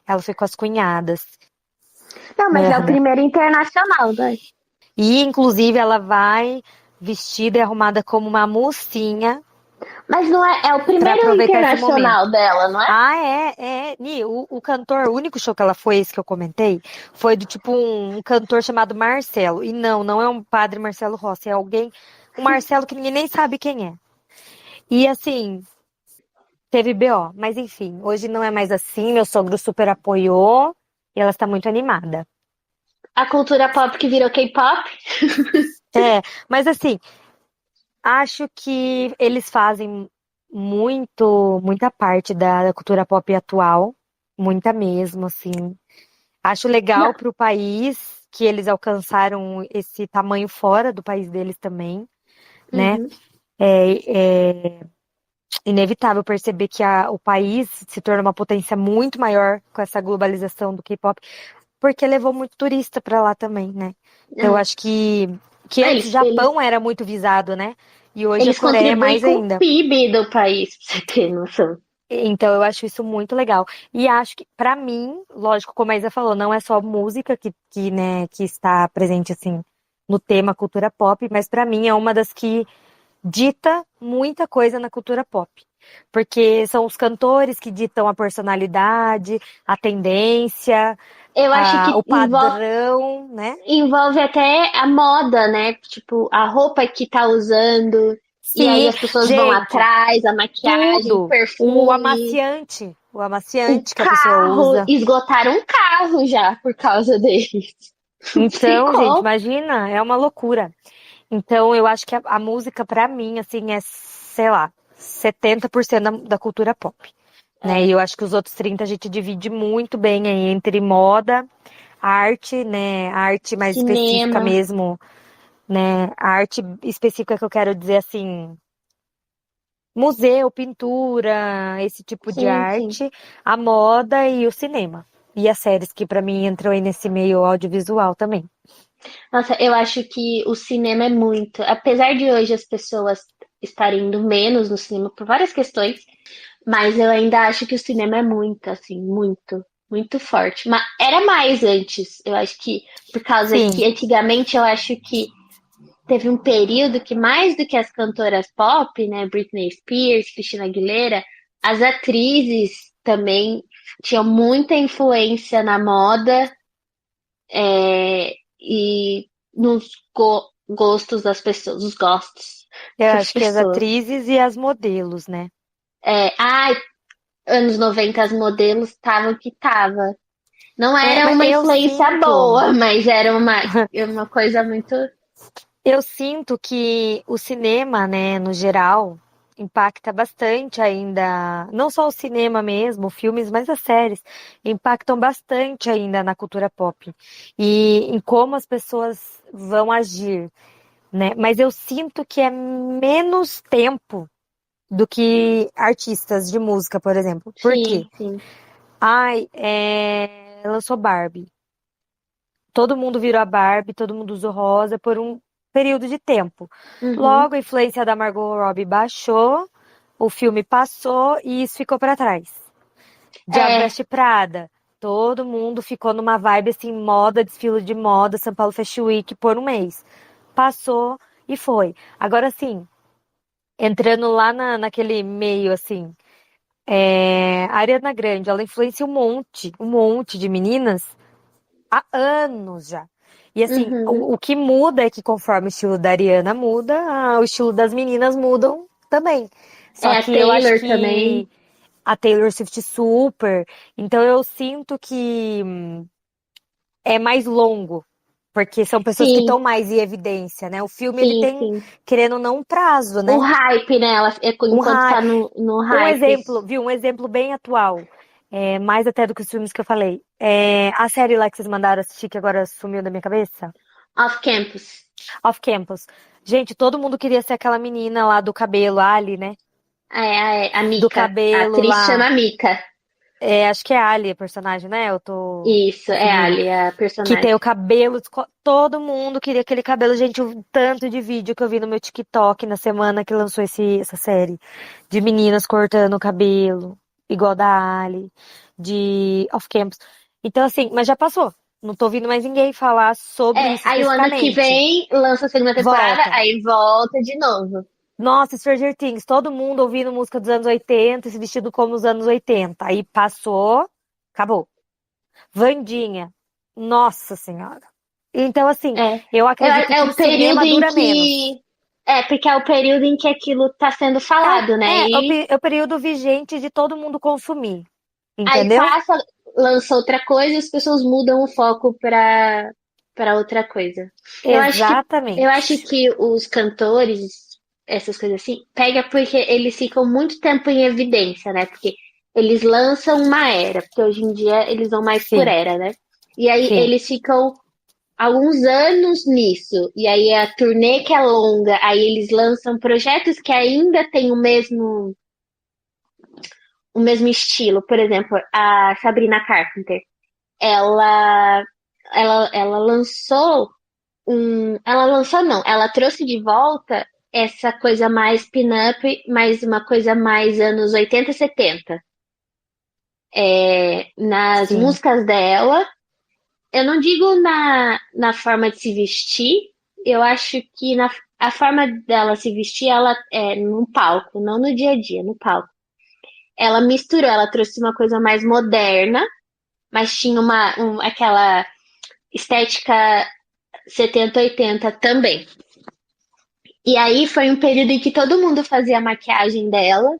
ela foi com as cunhadas. Não, mas é o Aham. primeiro internacional, né? E, inclusive, ela vai vestida e arrumada como uma mocinha Mas não é, é o pra primeiro aproveitar esse momento. internacional dela, não é? Ah, Ni, o cantor, o único show que ela foi, esse que eu comentei, foi do tipo um cantor chamado Marcelo. E não é um padre Marcelo Rossi, é alguém, um Marcelo que ninguém nem sabe quem é. E assim, teve BO, mas enfim, hoje não é mais assim, meu sogro super apoiou e ela está muito animada. A cultura pop que virou K-pop? É, mas assim, acho que eles fazem muita parte da cultura pop atual, muita mesmo, assim. Acho Não. legal para o país que eles alcançaram esse tamanho fora do país deles também, né? Uhum. É inevitável perceber que o país se torna uma potência muito maior com essa globalização do K-pop, porque levou muito turista para lá também, né? Então eu É. acho que Ah, antes o eles, Japão era muito visado, né? E hoje a eles Coreia é contribuem mais com o ainda. PIB do país, pra você ter noção. Então eu acho isso muito legal. E acho que, pra mim, lógico, como a Isa falou, não é só música né, que está presente, assim, no tema cultura pop, mas pra mim é uma das que dita muita coisa na cultura pop. Porque são os cantores que ditam a personalidade, a tendência, Eu acho o que padrão, né? envolve até a moda, né? Tipo, a roupa que tá usando, e aí Sim, as pessoas vão gente, atrás, a maquiagem, o tudo. O perfume, amaciante, o o amaciante que a pessoa carro. usa. Esgotaram um carro já por causa deles. Não sei Então, gente, como. imagina, é uma loucura. Então, eu acho que a música, pra mim, assim, é, sei lá, 70% da cultura pop, né? E É, eu acho que os outros 30 a gente divide muito bem aí entre moda, arte, né? A arte mais específica cinema. mesmo, né? A arte específica que eu quero dizer, assim, museu, pintura, esse tipo de Sim, sim. arte, a moda e o cinema. E as séries que pra mim entram aí nesse meio audiovisual também. Nossa, eu acho que o cinema é muito. Apesar de hoje as pessoas estarem indo menos no cinema por várias questões, mas eu ainda acho que o cinema é muito, assim, muito, muito forte. Mas era mais antes. Eu acho que, por causa Sim, que antigamente eu acho que teve um período que mais do que as cantoras pop, né, Britney Spears, Christina Aguilera, as atrizes também tinham muita influência na moda, e nos gostos das pessoas, os gostos eu das acho que as pessoas. atrizes e as modelos, né? Ai, anos 90 as modelos estavam que tava. Não É, era mas uma influência boa, mas era uma coisa muito. eu sinto que o cinema, né, no geral, impacta bastante ainda, não só o cinema mesmo, filmes, mas as séries, impactam bastante ainda na cultura pop e em como as pessoas vão agir, né? Mas eu sinto que é menos tempo do que artistas de música, por exemplo. Por quê? Sim, sim. Ai, lançou Barbie. Todo mundo virou a Barbie, todo mundo usou rosa por um período de tempo. Uhum. Logo, a influência da Margot Robbie baixou, o filme passou e isso ficou pra trás. Diabo É, Veste Prada. Todo mundo ficou numa vibe assim, moda, desfile de moda, São Paulo Fashion Week por um mês. Passou e foi. Agora sim, entrando lá naquele meio assim, a Ariana Grande, ela influencia um monte de meninas há anos já. E assim, uhum. o que muda é que conforme o estilo da Ariana muda, o estilo das meninas mudam também. É Só a que eu acho Taylor que também. a Taylor Swift super, então eu sinto que é mais longo, porque são pessoas que estão Sim, mais em evidência, né? O filme ele sim, tem, sim. querendo ou não, um prazo, O né? hype, né? Um, Enquanto ra- tá no um hype. exemplo, viu? Um exemplo bem atual. Mais até do que os filmes que eu falei. A série lá que vocês mandaram assistir, que agora sumiu da minha cabeça. Off campus. Off Campus. Gente, todo mundo queria ser aquela menina lá do cabelo, a Ali, né? A Do Mika. A cabelo atriz lá. chama Mika. Acho que é a Ali a personagem, né? Eu tô Isso, é a confundindo. Ali, a Que tem o personagem. cabelo. Todo mundo queria aquele cabelo. Gente, o tanto de vídeo que eu vi no meu TikTok na semana que lançou essa série. De meninas cortando o cabelo, igual da Ali. De Off Campus. Então, assim, mas já passou. Não tô ouvindo mais ninguém falar sobre isso Aí o ano que especificamente. vem lança a segunda temporada, Volta. aí volta de novo. Nossa, Stranger Things, todo mundo ouvindo música dos anos 80 e se vestido como os anos 80. Aí passou, acabou. Wandinha, nossa senhora. Então, assim, É, eu acredito é que o o período cinema em dura menos. que É, porque é o período em que aquilo tá sendo falado, né? É o período vigente de todo mundo consumir, Aí entendeu? passa, lança outra coisa e as pessoas mudam o foco para outra coisa. Eu acho que eu acho Exatamente. que os cantores, essas coisas assim, pega porque eles ficam muito tempo em evidência, né? Porque eles lançam uma era, porque hoje em dia eles vão mais por Sim, era, né? E aí sim. eles ficam alguns anos nisso. E aí a turnê que é longa, aí eles lançam projetos que ainda têm o mesmo estilo. Por exemplo, a Sabrina Carpenter, ela, ela lançou ela lançou não, ela trouxe de volta essa coisa mais pin-up, mas uma coisa mais anos 80 e 70. Nas Sim. músicas dela, eu não digo na forma de se vestir, eu acho que a forma dela se vestir, ela é no palco, não no dia a dia, no palco. Ela misturou, ela trouxe uma coisa mais moderna, mas tinha aquela estética 70, 80 também. E aí foi um período em que todo mundo fazia a maquiagem dela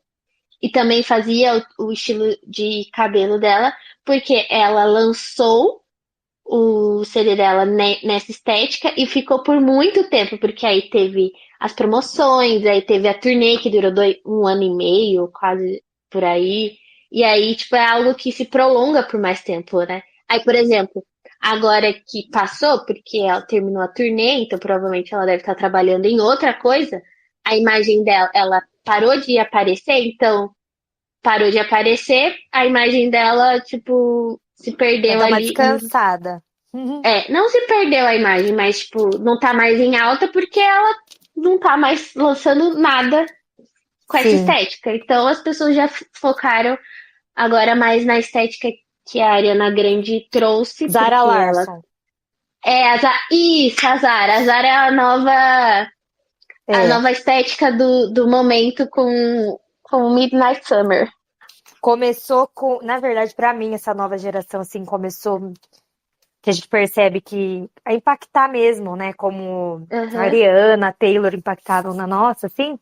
e também fazia o estilo de cabelo dela, porque ela lançou o CD dela nessa estética e ficou por muito tempo, porque aí teve as promoções, aí teve a turnê que durou 1 ano e meio, quase por aí. E aí, tipo, é algo que se prolonga por mais tempo, né? Aí, por exemplo, agora que passou, porque ela terminou a turnê, então provavelmente ela deve estar trabalhando em outra coisa, a imagem dela, ela parou de aparecer, então parou de aparecer, a imagem dela, tipo, se Vai perdeu dar uma ali. descansada. Uhum. Não se perdeu a imagem, mas, tipo, não tá mais em alta porque ela não tá mais lançando nada com essa Sim. estética. Então as pessoas já focaram agora mais na estética que a Ariana Grande trouxe, Zara porque ela Larson. é isso, a Zara. A Zara é a É. nova estética do momento com Midnight Summer. Começou com, na verdade, pra mim, essa nova geração, assim, começou, que a gente percebe que a impactar mesmo, né? Como a Aham. Ariana, a Taylor impactaram na nossa, assim,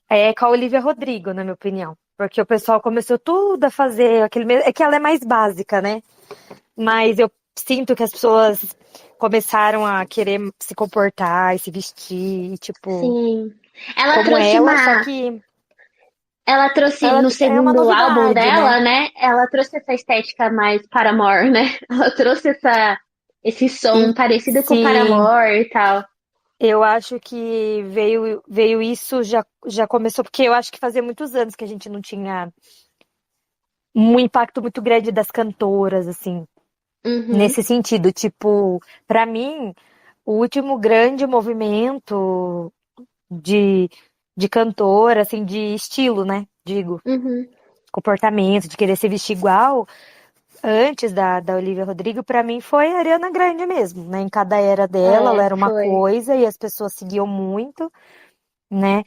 é com a Olivia Rodrigo, na minha opinião. Porque o pessoal começou tudo a fazer aquele mesmo. É que ela é mais básica, né? Mas eu sinto que as pessoas começaram a querer se comportar e se vestir, tipo, Sim. Ela como trouxe ela, só uma. que Ela trouxe ela no é uma segundo álbum novidade, né? dela, né? Ela trouxe essa estética mais Paramore, né? Ela trouxe esse som E parecido com o sim, Paramore e tal. eu acho que veio isso, já começou, porque eu acho que fazia muitos anos que a gente não tinha um impacto muito grande das cantoras, assim, Uhum, nesse sentido. Tipo, pra mim, o último grande movimento de, de cantora, assim, de estilo, né? Digo, uhum. comportamento, de querer se vestir igual, antes da Olivia Rodrigo, pra mim foi a Ariana Grande mesmo, né? Em cada era dela, ela É, era uma foi. coisa e as pessoas seguiam muito, né?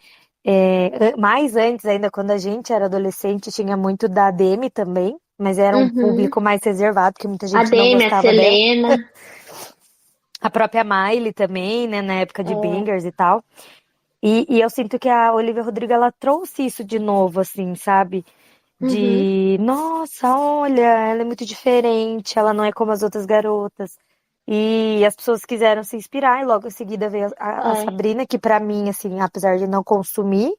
Mais antes, ainda quando a gente era adolescente, tinha muito da Demi também, mas era um Uhum. público mais reservado, que muita A gente não Demi, a gostava dela. Selena. A própria Miley também, né? Na época de É. Bangers e tal. E eu sinto que a Olivia Rodrigo, ela trouxe isso de novo, assim, sabe? Uhum. De, nossa, olha, ela é muito diferente, ela não é como as outras garotas. E as pessoas quiseram se inspirar, e logo em seguida veio a É. Sabrina, que pra mim, assim, apesar de não consumir,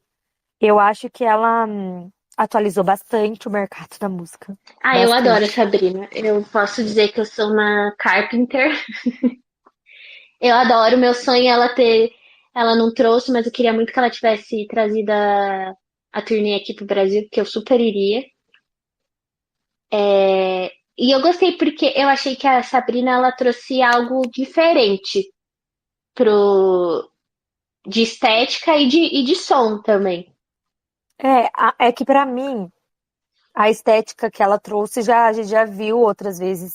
eu acho que ela atualizou bastante o mercado da música. Ah, eu adoro a Bastante. Sabrina. Eu posso dizer que eu sou uma Carpenter. Eu adoro. Meu sonho é ela ter. Ela não trouxe, mas eu queria muito que ela tivesse trazido a turnê aqui pro Brasil, porque eu super iria. E eu gostei porque eu achei que a Sabrina ela trouxe algo diferente pro de estética e de som também. É que pra mim, a estética que ela trouxe a gente já viu outras vezes,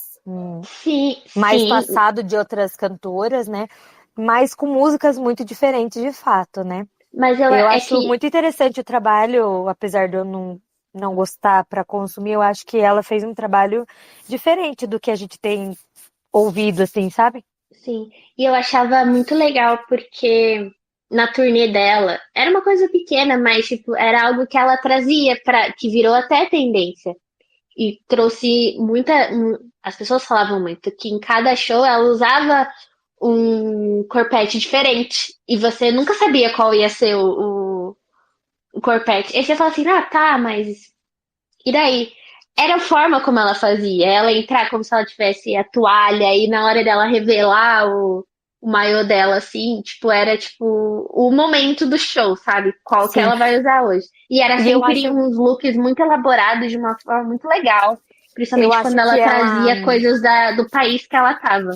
Sim, mais sim, passado de outras cantoras, né? Mas com músicas muito diferentes de fato, né? mas eu Eu é acho que muito interessante o trabalho, apesar de eu não gostar para consumir, eu acho que ela fez um trabalho diferente do que a gente tem ouvido, assim, sabe? sim. E eu achava muito legal porque na turnê dela. Era uma coisa pequena, mas tipo, era algo que ela trazia para que virou até tendência. E trouxe muita. As pessoas falavam muito que em cada show ela usava um corpete diferente. E você nunca sabia qual ia ser o corpete. Aí você fala assim, ah, tá, mas. E daí? Era a forma como ela fazia. Ela entrar como se ela tivesse a toalha e na hora dela revelar o maiô dela, assim, tipo, era tipo o momento do show, sabe? Qual que Sim. ela vai usar hoje. E era E sempre uns looks muito elaborados de uma forma muito legal. eu Principalmente quando acho ela que ela, trazia coisas do país que ela tava.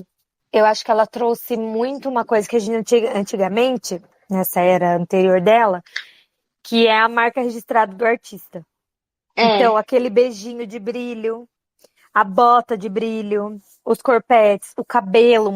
eu acho que ela trouxe muito uma coisa que a gente antigamente, nessa era anterior dela, que é a marca registrada do artista. Então, É, aquele beijinho de brilho, a bota de brilho, os corpetes, o cabelo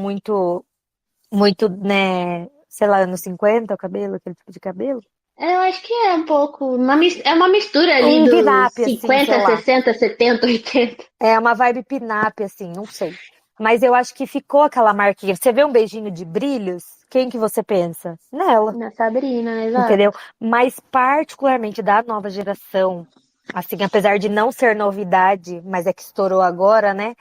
muito, né, sei lá, anos 50, o cabelo, aquele tipo de cabelo. eu acho que é um pouco. É uma mistura ali Um dos pin-up, assim, sei 50, lá. 60, 70, 80. É uma vibe pin-up, assim, não sei. Mas eu acho que ficou aquela marquinha. Você vê um beijinho de brilhos, quem que você pensa? Nela, Na Sabrina, entendeu? exato. Mas particularmente da nova geração, assim, apesar de não ser novidade, mas é que estourou agora, né?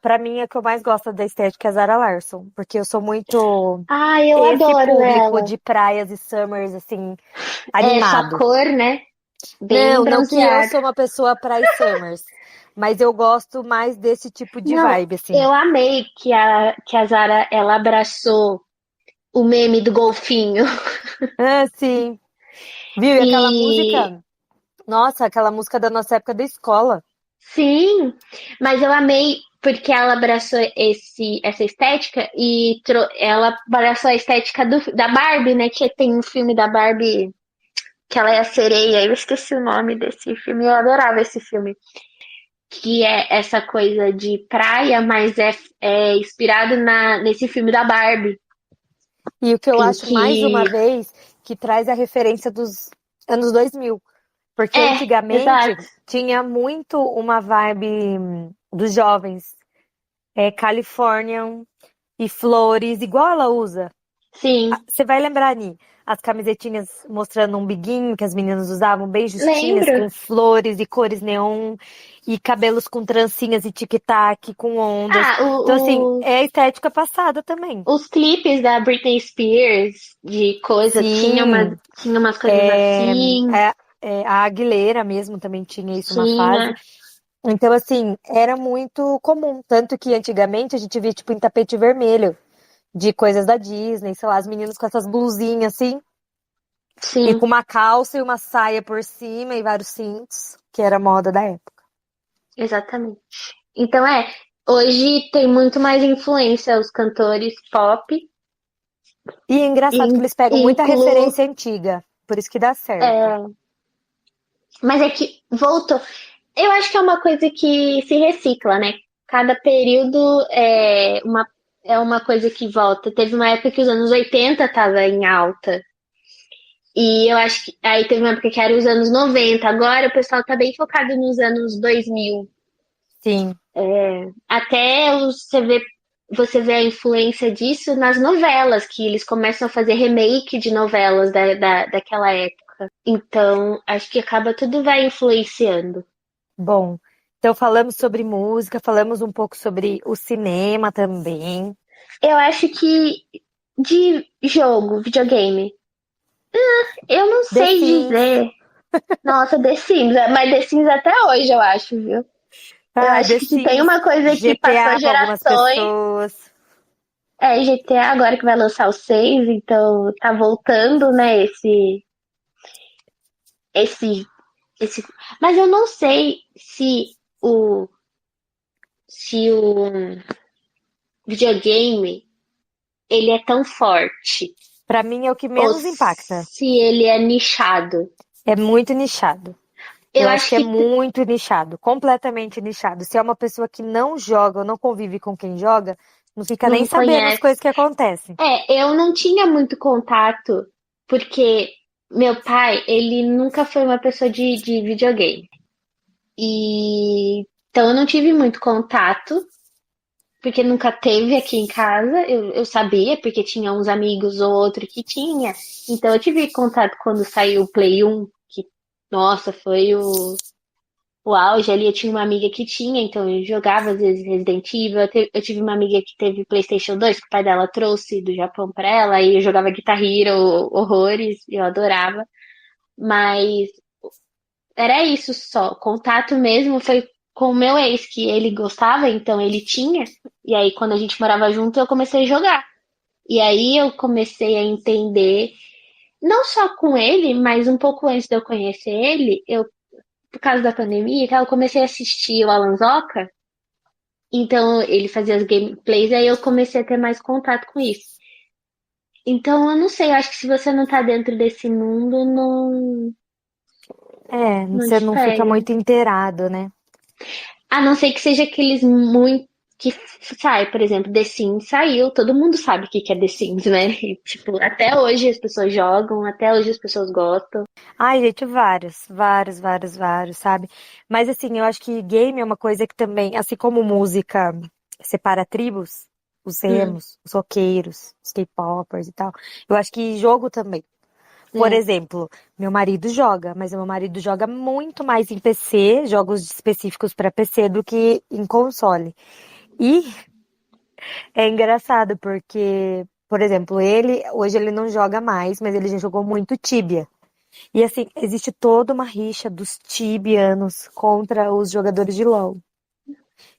Pra mim, é que eu mais gosto da estética é a Zara Larsson, porque eu sou muito Ai, eu esse adoro público ela. de praias e summers, assim, É só animado. cor, né? Bem Não, não que eu bronzeado. sou uma pessoa para e summers, mas eu gosto mais desse tipo de Não, vibe, assim. eu amei que a Zara ela abraçou o meme do golfinho. Ah, sim. Viu? E aquela E música? Nossa, aquela música da nossa época da escola. sim, mas eu amei porque ela abraçou essa estética e ela abraçou a estética da Barbie, né? Que tem um filme da Barbie que ela é a sereia. Eu esqueci o nome desse filme. Eu adorava esse filme. Que é essa coisa de praia, mas é inspirado nesse filme da Barbie. E o que eu Em acho mais uma que. vez que traz a referência dos anos 2000. Porque antigamente Exato. tinha muito uma vibe dos jovens, Californian e flores, igual ela usa. Sim, Você vai lembrar, Ni, as camisetinhas mostrando um biguinho que as meninas usavam, bem justinhas, lembro. com flores e cores neon, e cabelos com trancinhas e tic-tac, com ondas. Ah, Então, assim, é a estética passada também. os clipes da Britney Spears, de coisa, Sim, tinha umas coisas é, assim. a Aguilera mesmo também tinha isso uma fase. Tinha. Então, assim, era muito comum. Tanto que antigamente a gente via, tipo, em tapete vermelho, de coisas da Disney, sei lá, as meninas com essas blusinhas assim. E com Sim, uma calça e uma saia por cima e vários cintos, que era a moda da época. exatamente. Então hoje tem muito mais influência os cantores pop E é engraçado que eles pegam muita inclu referência antiga, por isso que dá certo. é, mas é que voltou. Eu acho que é uma coisa que se recicla, né? Cada período é uma coisa que volta. Teve uma época que os anos 80 tava em alta. E eu acho que aí teve uma época que era os anos 90. Agora o pessoal tá bem focado nos anos 2000. Sim. Até você vê a influência disso nas novelas, que eles começam a fazer remake de novelas daquela época. Então, acho que acaba tudo vai influenciando. Bom, então falamos sobre música, falamos um pouco sobre o cinema também. Eu acho que de jogo, videogame, eu não The sei Sims. dizer. Nossa, The Sims, mas The Sims até hoje, eu acho, viu? Eu Ai, acho The que se tem Sims. uma coisa que passou GTA para algumas gerações, pessoas. é GTA agora que vai lançar o 6, então tá voltando, né, esse, esse... Mas eu não sei se o videogame, ele é tão forte, Para mim é o que ou menos impacta. se ele é nichado. É muito nichado. Eu Eu acho acho que é que muito nichado, completamente nichado. Se é uma pessoa que não joga ou não convive com quem joga, não fica nem não sabendo as coisas conhece. que acontecem. Eu não tinha muito contato, porque meu pai, ele nunca foi uma pessoa de videogame. E então eu não tive muito contato. porque nunca teve aqui em casa. Eu sabia, porque tinha uns amigos ou outro que tinha. Então eu tive contato quando saiu o Play 1, que, nossa, foi o auge ali. Eu tinha uma amiga que tinha, então eu jogava às vezes Resident Evil. Eu tive uma amiga que teve PlayStation 2, que o pai dela trouxe do Japão pra ela, e eu jogava Guitar Hero, horrores, eu adorava. Mas era isso só. Contato mesmo foi com o meu ex, que ele gostava, então ele tinha. E aí, quando a gente morava junto, eu comecei a jogar. E aí eu comecei a entender, não só com ele, mas um pouco antes de eu conhecer ele, por causa da pandemia, e tal, eu comecei a assistir o Alan Zoca. Então ele fazia as gameplays, aí eu comecei a ter mais contato com isso. Então eu não sei, eu acho que se você não tá dentro desse mundo, não Você te não fica pega. muito inteirado, né? A não ser que seja aqueles muito que sai, por exemplo, The Sims saiu, todo mundo sabe o que que é The Sims, né? E, tipo, até hoje as pessoas jogam, até hoje as pessoas gostam. Ai, gente, vários, vários, vários, vários, sabe? Mas assim, eu acho que game é uma coisa que também, assim como música separa tribos, os Hum, emos, os roqueiros, os K-popers e tal, eu acho que jogo também. Por é. exemplo, meu marido joga, mas meu marido joga muito mais em PC, jogos específicos para PC, do que em console. E é engraçado porque, por exemplo, hoje ele não joga mais, mas ele já jogou muito Tibia. E assim, existe toda uma rixa dos tibianos contra os jogadores de LoL.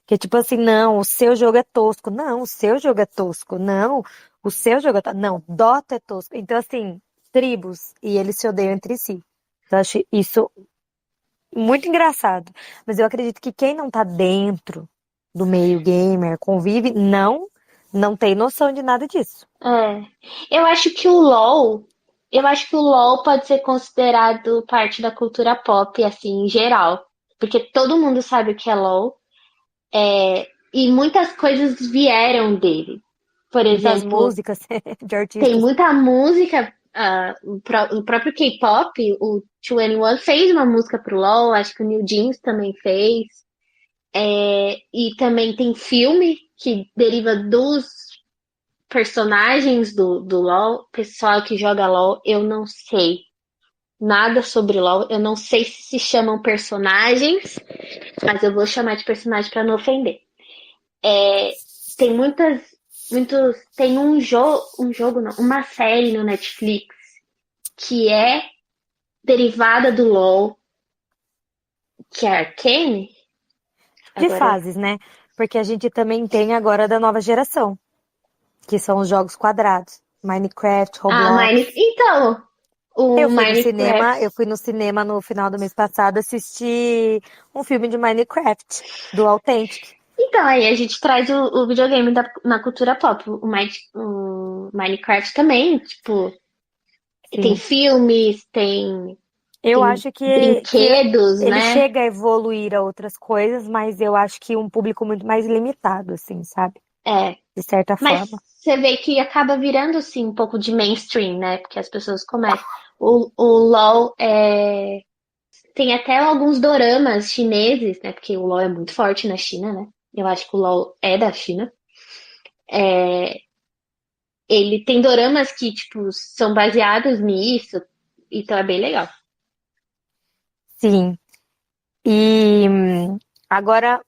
Que é tipo assim, não, o seu jogo é tosco. Não, o seu jogo é tosco. Não, o seu jogo é tosco. Não, Dota é tosco. Então, assim, tribos, e eles se odeiam entre si. Então, eu acho isso muito engraçado. Mas eu acredito que quem não tá dentro do meio gamer, convive, não tem noção de nada disso. É. Eu acho que eu acho que o LoL pode ser considerado parte da cultura pop, assim, em geral. Porque todo mundo sabe o que é LoL. E muitas coisas vieram dele. Por Muitas exemplo, músicas de tem artistas. muita música, o próprio K-pop, o 2NE1 fez uma música pro LoL, acho que o New Jeans também fez. E também tem filme que deriva dos personagens do LoL. Pessoal que joga LoL, eu não sei nada sobre LoL. Eu não sei se chamam personagens, mas eu vou chamar de personagem para não ofender. Tem tem um jogo não, uma série no Netflix que é derivada do LoL, que é Arcane. De Agora, fases, né? Porque a gente também tem agora da nova geração, que são os jogos quadrados. Minecraft, Roblox. Então, o Minecraft. Eu fui no cinema no final do mês passado assistir um filme de Minecraft, do Authentic. Então, aí a gente traz o videogame na cultura pop. O Minecraft também, tipo, tem Sim. filmes, Eu tem acho que brinquedos, ele né? chega a evoluir a outras coisas, mas eu acho que um público muito mais limitado, assim, sabe? É. De certa Mas forma. você vê que acaba virando, assim, um pouco de mainstream, né? Porque as pessoas começam. O LoL tem até alguns doramas chineses, né? Porque o LoL é muito forte na China, né? Eu acho que o LoL é da China. Ele tem doramas que, tipo, são baseados nisso, então é bem legal. Sim. E agora,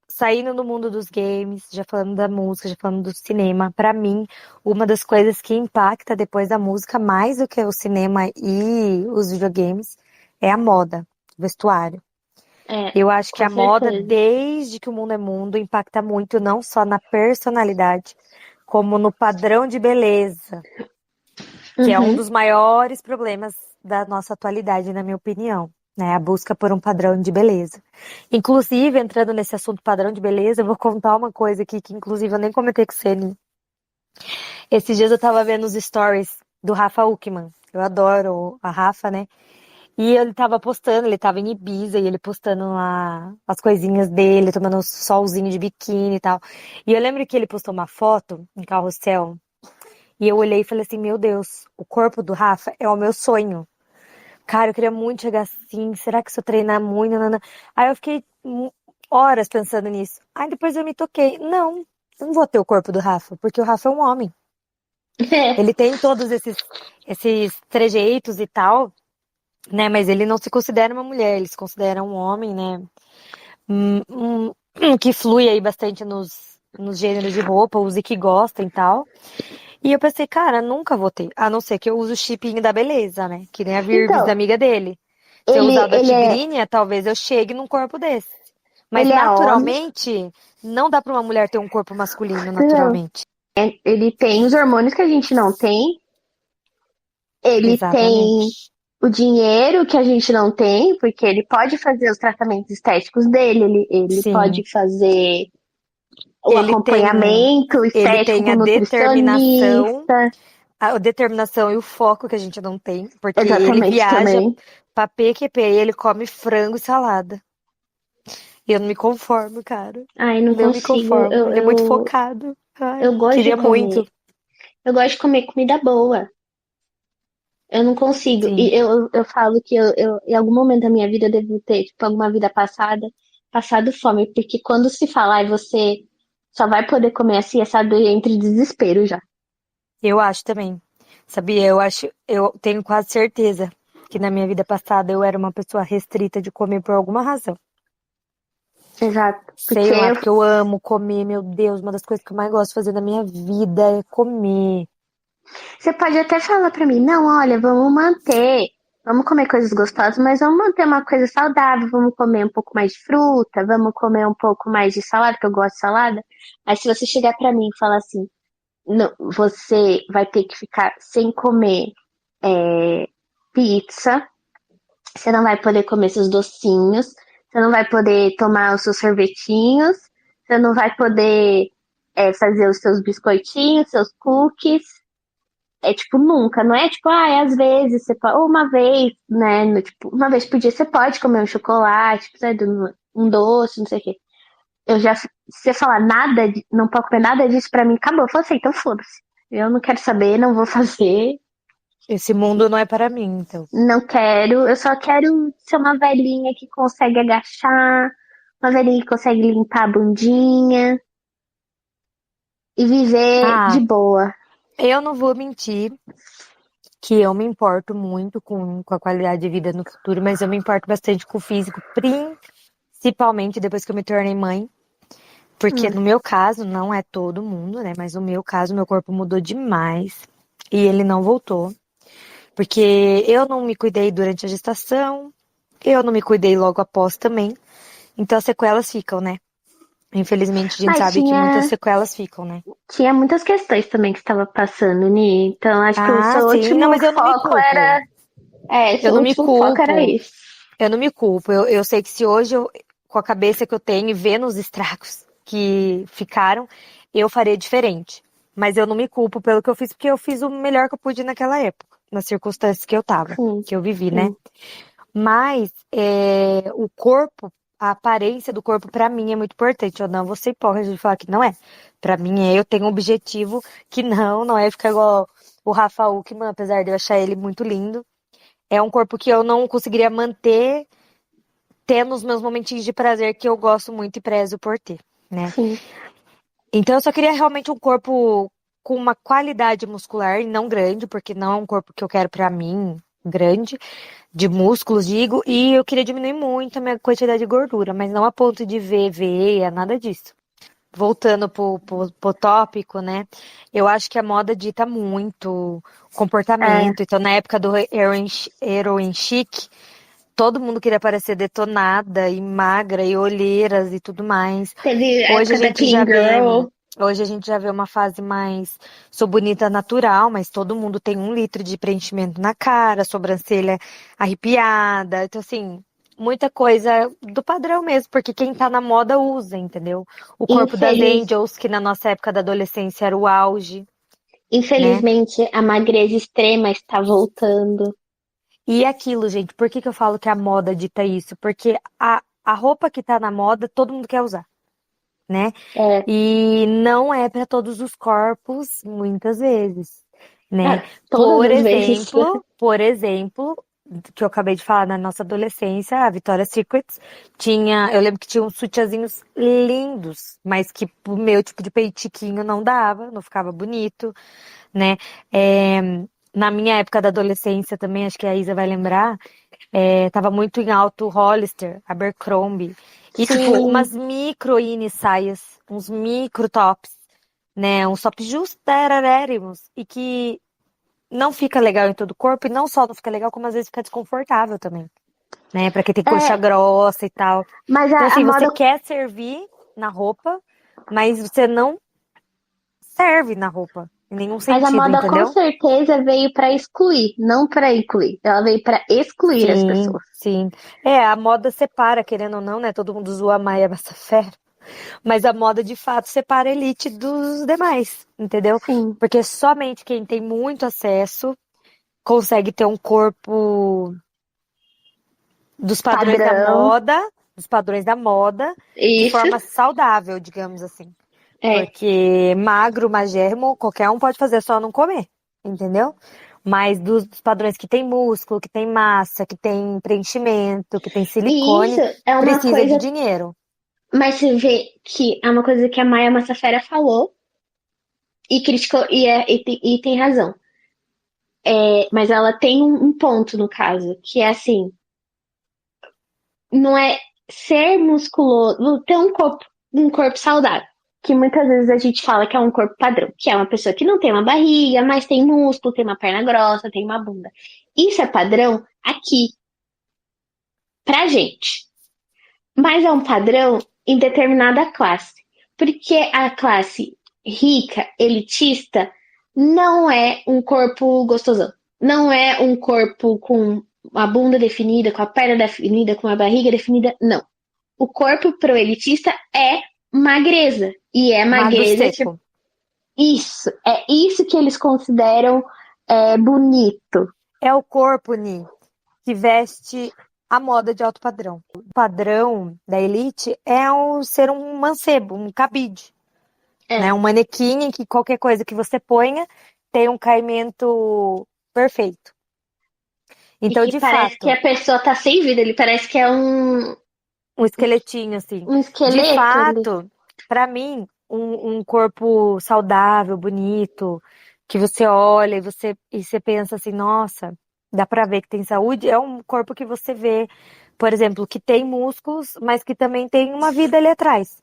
saindo do mundo dos games, já falando da música, já falando do cinema, pra mim, uma das coisas que impacta depois da música, mais do que o cinema e os videogames, é a moda, o vestuário. É, Eu acho que com a moda, certeza. desde que o mundo é mundo, impacta muito não só na personalidade, como no padrão de beleza, que é um Uhum. dos maiores problemas da nossa atualidade, na minha opinião, né? A busca por um padrão de beleza. Inclusive, entrando nesse assunto padrão de beleza, eu vou contar uma coisa aqui que, inclusive, eu nem comentei com o Ceni. Esses dias eu tava vendo os stories do Rafa Uckmann. Eu adoro a Rafa, né? E ele tava postando, ele tava em Ibiza e ele postando lá as coisinhas dele, tomando um solzinho de biquíni e tal. E eu lembro que ele postou uma foto em carrossel e eu olhei e falei assim: Meu Deus, o corpo do Rafa é o meu sonho. Cara, eu queria muito chegar assim. Será que se eu treinar muito? Nanana? Aí eu fiquei horas pensando nisso. Aí depois eu me toquei. Não. Eu não vou ter o corpo do Rafa, porque o Rafa é um homem. É, Ele tem todos esses trejeitos e tal, né? Mas ele não se considera uma mulher, ele se considera um homem, né? Que flui aí bastante nos gêneros de roupa, use que gosta e tal. E eu pensei, cara, nunca vou ter. A não ser que eu use o chipinho da beleza, né? Que nem a Virvis, então, amiga dele. Se eu usar o ele, da ele é, Tigrinha, talvez eu chegue num corpo desse. Mas ele é homem, naturalmente, não dá pra uma mulher ter um corpo masculino não. naturalmente. Ele tem os hormônios que a gente não tem, ele tem Exatamente. o dinheiro que a gente não tem, porque ele pode fazer os tratamentos estéticos dele, ele Sim. pode fazer o Ele tem, acompanhamento ele estético tem com nutricionista. a determinação e o foco que a gente não tem, porque ele Exatamente viaja também. pra PQP e ele come frango e salada. E eu não me conformo, cara. Ai, não Não me consigo. conformo. Ele é muito focado. Eu Ai, gosto de queria muito. comer. Eu gosto de comer comida boa. Eu não consigo. Sim. E eu falo que em algum momento da minha vida, eu devo ter, tipo, alguma vida passada, passado fome. Porque quando se falar e você só vai poder comer assim, essa entre desespero já. Eu acho também. Sabia? Eu tenho quase certeza que na minha vida passada eu era uma pessoa restrita de comer por alguma razão. Exato. Sei Porque lá, porque eu amo comer, meu Deus, uma das coisas que eu mais gosto de fazer na minha vida é comer. você pode até falar pra mim, não, olha, vamos comer coisas gostosas, mas vamos manter uma coisa saudável, vamos comer um pouco mais de fruta, vamos comer um pouco mais de salada, que eu gosto de salada. Aí se você chegar pra mim e falar assim, não, você vai ter que ficar sem comer pizza, você não vai poder comer seus docinhos, você não vai poder tomar os seus sorvetinhos, você não vai poder fazer os seus biscoitinhos, seus cookies. É tipo nunca, não é tipo, às vezes você pode, ou uma vez, né? Tipo, uma vez por dia você pode comer um chocolate, sabe, um doce, não sei o quê. Eu já, se você falar nada, não pode comer nada disso pra mim, acabou. Eu falei assim, então foda-se. Eu não quero saber, não vou fazer, Esse mundo não é para mim, então. não quero. Eu só quero ser uma velhinha que consegue agachar, uma velhinha que consegue limpar a bundinha e viver de Ah, boa. eu não vou mentir que eu me importo muito com a qualidade de vida no futuro, mas eu me importo bastante com o físico, principalmente depois que eu me tornei mãe. Porque Hum. no meu caso, não é todo mundo, né? Mas no meu caso, meu corpo mudou demais e ele não voltou. Porque eu não me cuidei durante a gestação, eu não me cuidei logo após também. Então as sequelas ficam, né? Infelizmente, a gente Mas sabe que muitas tinha, sequelas ficam, né? tinha muitas questões também que estava passando, Ni. Então, acho que o Ah, seu sim, não, último mas eu não me foco culpo. era. É, Eu seu não me último foco era culpo. isso. Eu não me culpo. Eu sei que se hoje, com a cabeça que eu tenho e vendo os estragos que ficaram, eu faria diferente. Mas eu não me culpo pelo que eu fiz, porque eu fiz o melhor que eu pude naquela época, nas circunstâncias que eu tava, Sim, que eu vivi, né? sim. Mas o corpo, a aparência do corpo, pra mim é muito importante. Eu não vou ser hipócrita de falar que não é. Pra mim eu tenho um objetivo que não é ficar igual o Rafa Uckmann, apesar de eu achar ele muito lindo. É um corpo que eu não conseguiria manter tendo os meus momentinhos de prazer que eu gosto muito e prezo por ter, né? Sim. Então eu só queria realmente um corpo com uma qualidade muscular e não grande, porque não é um corpo que eu quero pra mim, grande, de músculos, digo, e eu queria diminuir muito a minha quantidade de gordura, mas não a ponto de ver veia, nada disso. Voltando pro tópico, né? Eu acho que a moda dita muito o É, comportamento. Então, na época do Heroin Chic, todo mundo queria parecer detonada e magra e olheiras e tudo mais. teve a Hoje a época da gente já Clean vê, Girl. hoje a gente já vê uma fase mais sou bonita natural, mas todo mundo tem 1 litro de preenchimento na cara, sobrancelha arrepiada. Então, assim, muita coisa do padrão mesmo, porque quem tá na moda usa, entendeu? O corpo das Infeliz, Angels, que na nossa época da adolescência era o auge, né? infelizmente, a magreza extrema está voltando. E é aquilo, gente, por que que eu falo que a moda dita isso? Porque a roupa que tá na moda, todo mundo quer usar, né? É, E não é para todos os corpos, muitas vezes, né? todas as vezes. Por exemplo, que eu acabei de falar, na nossa adolescência, a Victoria's Secret tinha, eu lembro que tinha uns sutiãzinhos lindos, mas que o meu tipo de peitiquinho não dava, não ficava bonito, né? É, na minha época da adolescência também, acho que a Isa vai lembrar, tava muito em alto Hollister, Abercrombie, e tipo, Sim, umas micro mini saias, uns micro tops, né? Uns tops justérrimos, e que não fica legal em todo o corpo, e não só não fica legal, como às vezes fica desconfortável também, né? Pra quem tem coxa é, grossa e tal. mas Então, a assim, você moda. quer servir na roupa, mas você não serve na roupa, em nenhum Mas a sentido, moda com entendeu? certeza veio para excluir, não para incluir. Ela veio para excluir as Sim, pessoas. sim. A moda separa, querendo ou não, né? Todo mundo zoa a Maia Massafera, mas a moda de fato separa a elite dos demais, entendeu? Sim, Porque somente quem tem muito acesso consegue ter um corpo dos padrões da padrão. moda, dos padrões da moda, de Isso. forma saudável, digamos assim. É. Porque magro, magérrimo, qualquer um pode fazer, só não comer, entendeu? Mas dos padrões que tem músculo, que tem massa, que tem preenchimento, que tem E isso silicone, é uma precisa de coisa. dinheiro. Mas você vê que é uma coisa que a Maia Massafera falou e criticou, e tem razão. Mas ela tem um ponto no caso, que é assim, não é ser musculoso, não ter um corpo saudável. Que muitas vezes a gente fala que é um corpo padrão, que é uma pessoa que não tem uma barriga, mas tem músculo, tem uma perna grossa, tem uma bunda. Isso é padrão aqui, pra gente. Mas é um padrão em determinada classe. Porque a classe rica, elitista, não é um corpo gostosão. Não é um corpo com a bunda definida, com a perna definida, com a barriga definida. Não. O corpo pro elitista é magreza. E é Magro magreza, tipo, seco. isso. É isso que eles consideram bonito. É o corpo, Ni, que veste a moda de alto padrão. O padrão da elite é o ser um mancebo, um cabide, né? É. Um manequim em que qualquer coisa que você ponha tem um caimento perfeito. E Então, que de parece que fato, a pessoa tá sem vida. Ele parece que é um esqueletinho, assim. um De esqueleto ali. fato, pra mim, um corpo saudável, bonito, que você olha e você pensa assim, nossa, dá pra ver que tem saúde, é um corpo que você vê, por exemplo, que tem músculos, mas que também tem uma vida ali atrás.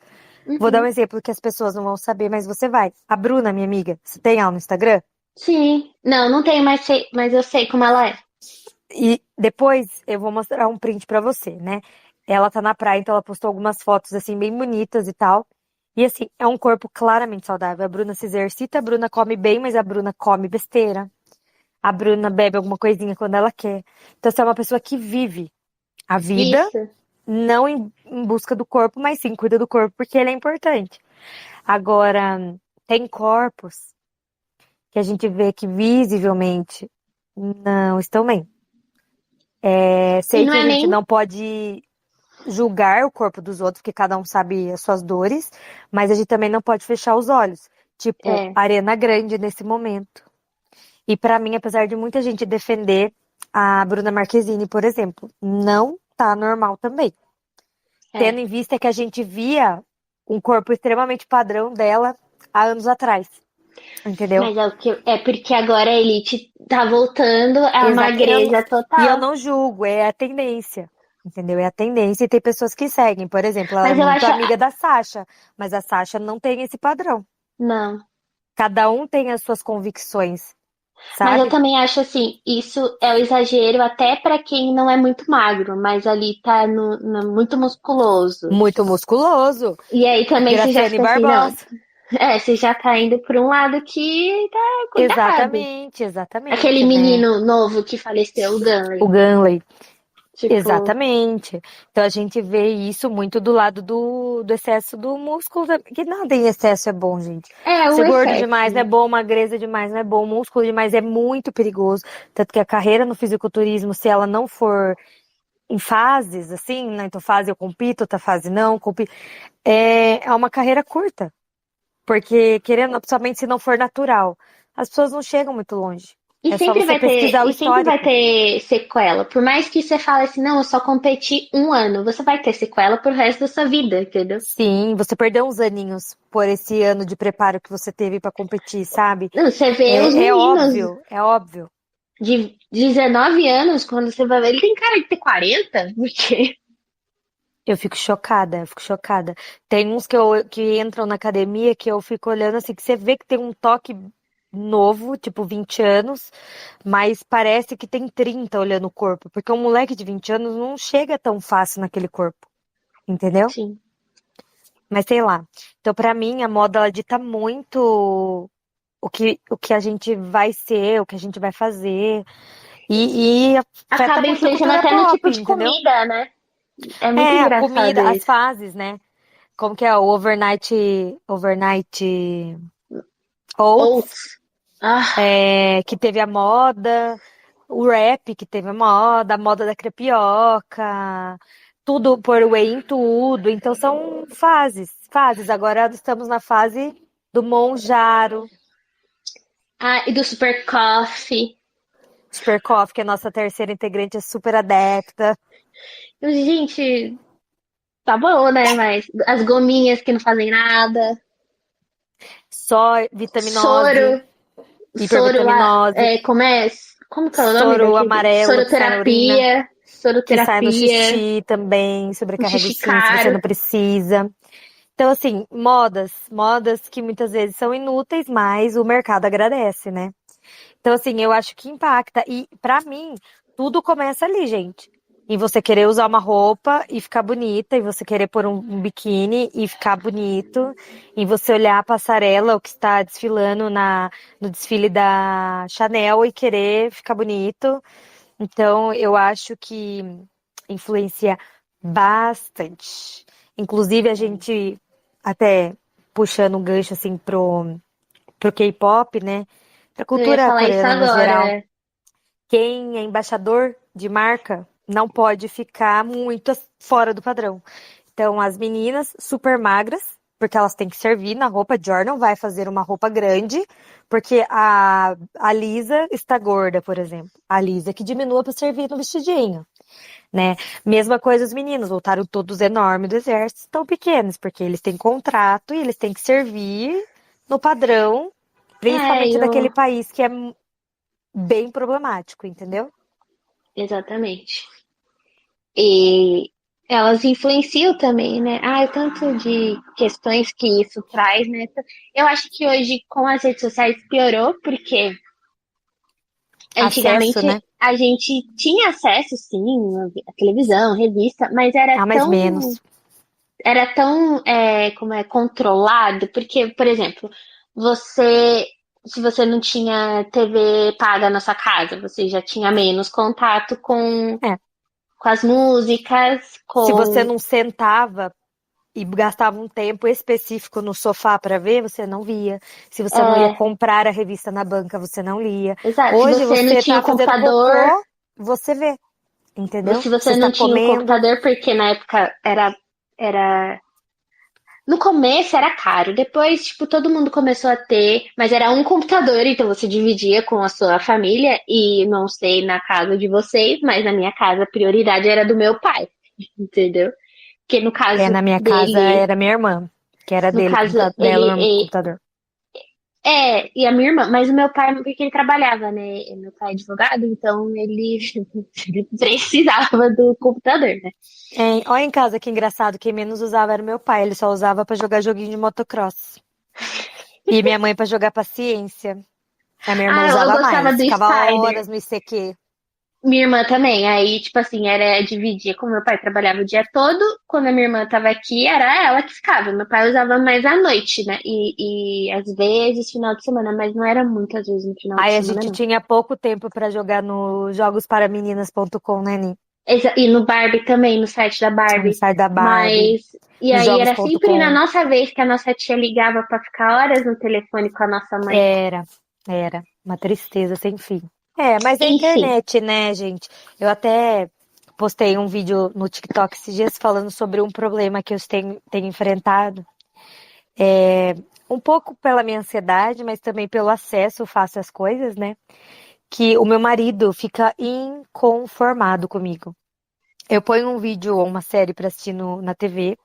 Vou dar um Uhum. exemplo que as pessoas não vão saber, mas você vai. A Bruna, minha amiga, você tem ela no Instagram? Sim. Não, não tenho mais, mas eu sei como ela é. E depois eu vou mostrar um print pra você, né? Ela tá na praia, então ela postou algumas fotos assim bem bonitas e tal. E assim, é um corpo claramente saudável. A Bruna se exercita, a Bruna come bem, mas a Bruna come besteira. A Bruna bebe alguma coisinha quando ela quer. Então, você é uma pessoa que vive a vida, Isso. não em busca do corpo, mas sim cuida do corpo porque ele é importante. Agora, tem corpos que a gente vê que visivelmente não estão bem. E Sei não que a é gente nem. não pode julgar o corpo dos outros, porque cada um sabe as suas dores, mas a gente também não pode fechar os olhos. Tipo, É. Arena Grande nesse momento. E pra mim, apesar de muita gente defender a Bruna Marquezine, por exemplo, não tá normal também. Tendo É. em vista que a gente via um corpo extremamente padrão dela há anos atrás, entendeu? Mas é porque agora a elite tá voltando à Exato. magreza E eu total. não julgo, é a tendência. Entendeu? É a tendência e tem pessoas que seguem. Por exemplo, ela é Mas eu muito acho. amiga da Sasha, mas a Sasha não tem esse padrão. Não. Cada um tem as suas convicções, Mas eu sabe? também acho assim, isso é o exagero até pra quem não é muito magro, mas ali tá muito musculoso. Muito musculoso. E aí também você já Graciane fica assim, não. Barbosa. Você já tá indo por um lado que tá cuidado. Exatamente, Aquele exatamente, né? menino novo que faleceu, o O Gunley. Ganley. Tipo, Exatamente. Então a gente vê isso muito do lado do excesso do músculo, que nada em excesso é bom, gente. o Ser gordo excesso, demais não é né? bom, magreza demais não é bom, músculo demais é muito perigoso. Tanto que a carreira no fisiculturismo, se ela não for em fases, assim, né? Então fase eu compito, outra fase não, compito, é uma carreira curta. Porque, querendo, principalmente se não for natural, as pessoas não chegam muito longe. E É só sempre você vai ter, pesquisar o e sempre vai histórico. ter sequela. Por mais que você fale assim, não, eu só competi um ano, você vai ter sequela pro resto da sua vida, entendeu? Sim, você perdeu uns aninhos por esse ano de preparo que você teve pra competir, sabe? Não, você vê os É meninos óbvio, é óbvio. de 19 anos, quando você vai ver, ele tem cara de ter 40, porque. Eu fico chocada, eu fico chocada. Tem uns que entram na academia que eu fico olhando assim, que você vê que tem um toque novo, tipo 20 anos, mas parece que tem 30 olhando o corpo, porque um moleque de 20 anos não chega tão fácil naquele corpo, entendeu? Sim. Mas sei lá. Então, pra mim, a moda ela dita muito o que a gente vai ser, o que a gente vai fazer, e afeta Acaba muito a influenciando cultura até no pop, tipo de entendeu? comida, né? É muito É, a engraçado comida, as isso. fases, né? Como que é o overnight oats, Oats. Ah, que teve a moda, o rap que teve a moda da crepioca, tudo por whey em tudo. Então são fases, fases. Agora estamos na fase do Monjaro, e do Super Coffee. Super Coffee, que é a nossa terceira integrante, é super adepta. Gente, tá bom, né? Mas as gominhas que não fazem nada. Só vitaminose, Soro. Soro lá. hipervitaminose, Como é? Como que é o nome soro daquele? amarelo que sai na urina, Soroterapia. que sai no Soroterapia. xixi também, Um sobrecarrega xixi os rins se você caro. não precisa. Então, assim, modas que muitas vezes são inúteis, mas o mercado agradece, né? Então, assim, eu acho que impacta. E, pra mim, tudo começa ali, gente. Em você querer usar uma roupa e ficar bonita, e você querer pôr um biquíni e ficar bonito, e você olhar a passarela, o que está desfilando no desfile da Chanel e querer ficar bonito. Então, eu acho que influencia bastante. Inclusive, a gente, até puxando um gancho assim pro K-pop, né? Pra Eu ia cultura falar isso coreana no geral, agora. quem é embaixador de marca não pode ficar muito fora do padrão. Então, as meninas super magras, porque elas têm que servir na roupa. Jordan vai fazer uma roupa grande, porque a Lisa está gorda, por exemplo. A Lisa que diminua para servir no vestidinho, né? Mesma coisa os meninos, voltaram todos enormes do exército, estão pequenos, porque eles têm contrato e eles têm que servir no padrão, principalmente daquele Eu. país que é bem problemático, entendeu? Exatamente. E elas influenciam também, né? O tanto de questões que isso traz, né? Eu acho que hoje com as redes sociais piorou, porque Acesso, antigamente né? a gente tinha acesso, sim, à televisão, revista, mas Ah, mais menos. era tão, como é, controlado, porque, por exemplo, você, se você não tinha TV paga na sua casa, você já tinha menos contato É. com as músicas, Se você com. não sentava e gastava um tempo específico no sofá para ver, você não via. Se você não ia É, comprar a revista na banca, você não lia. exato, se Hoje você não você tinha tá o fazendo computador, cocô, você vê, entendeu? se Você você está não tinha o comendo. computador, porque na época era no começo era caro, depois, tipo, todo mundo começou a ter, mas era um computador, então você dividia com a sua família, e não sei na casa de vocês, mas na minha casa a prioridade era do meu pai, entendeu? Porque no É, caso na minha casa dele, era minha irmã, que era no dele, caso dela, o ele, computador. e a minha irmã, mas o meu pai, porque ele trabalhava, né? Meu pai é advogado, então ele precisava do computador, né? É, olha em casa que engraçado, quem menos usava era meu pai, ele só usava pra jogar joguinho de motocross. E minha mãe pra jogar paciência. A minha irmã Eu usava gostava mais, do ficava Spider. horas no ICQ. Minha irmã também. Aí, tipo assim, era dividir. Como meu pai trabalhava o dia todo, quando a minha irmã tava aqui, era ela que ficava. Meu pai usava mais à noite, né? E às vezes final de semana, mas não era muitas vezes no final de Aí a semana, gente não. tinha pouco tempo pra jogar no jogosparameninas.com, né, Ni? E no Barbie também, no site da No Barbie. site da Barbie, Mas. E no aí era sempre na jogos.com. nossa vez que a nossa tia ligava pra ficar horas no telefone com a nossa mãe. Era, era. Uma tristeza sem fim. É, mas é a Enfim. internet, né, gente? Eu até postei um vídeo no TikTok esses dias falando sobre um problema que eu tenho enfrentado. Um pouco pela minha ansiedade, mas também pelo acesso fácil às coisas, né? que o meu marido fica inconformado comigo. Eu ponho um vídeo ou uma série pra assistir na TV,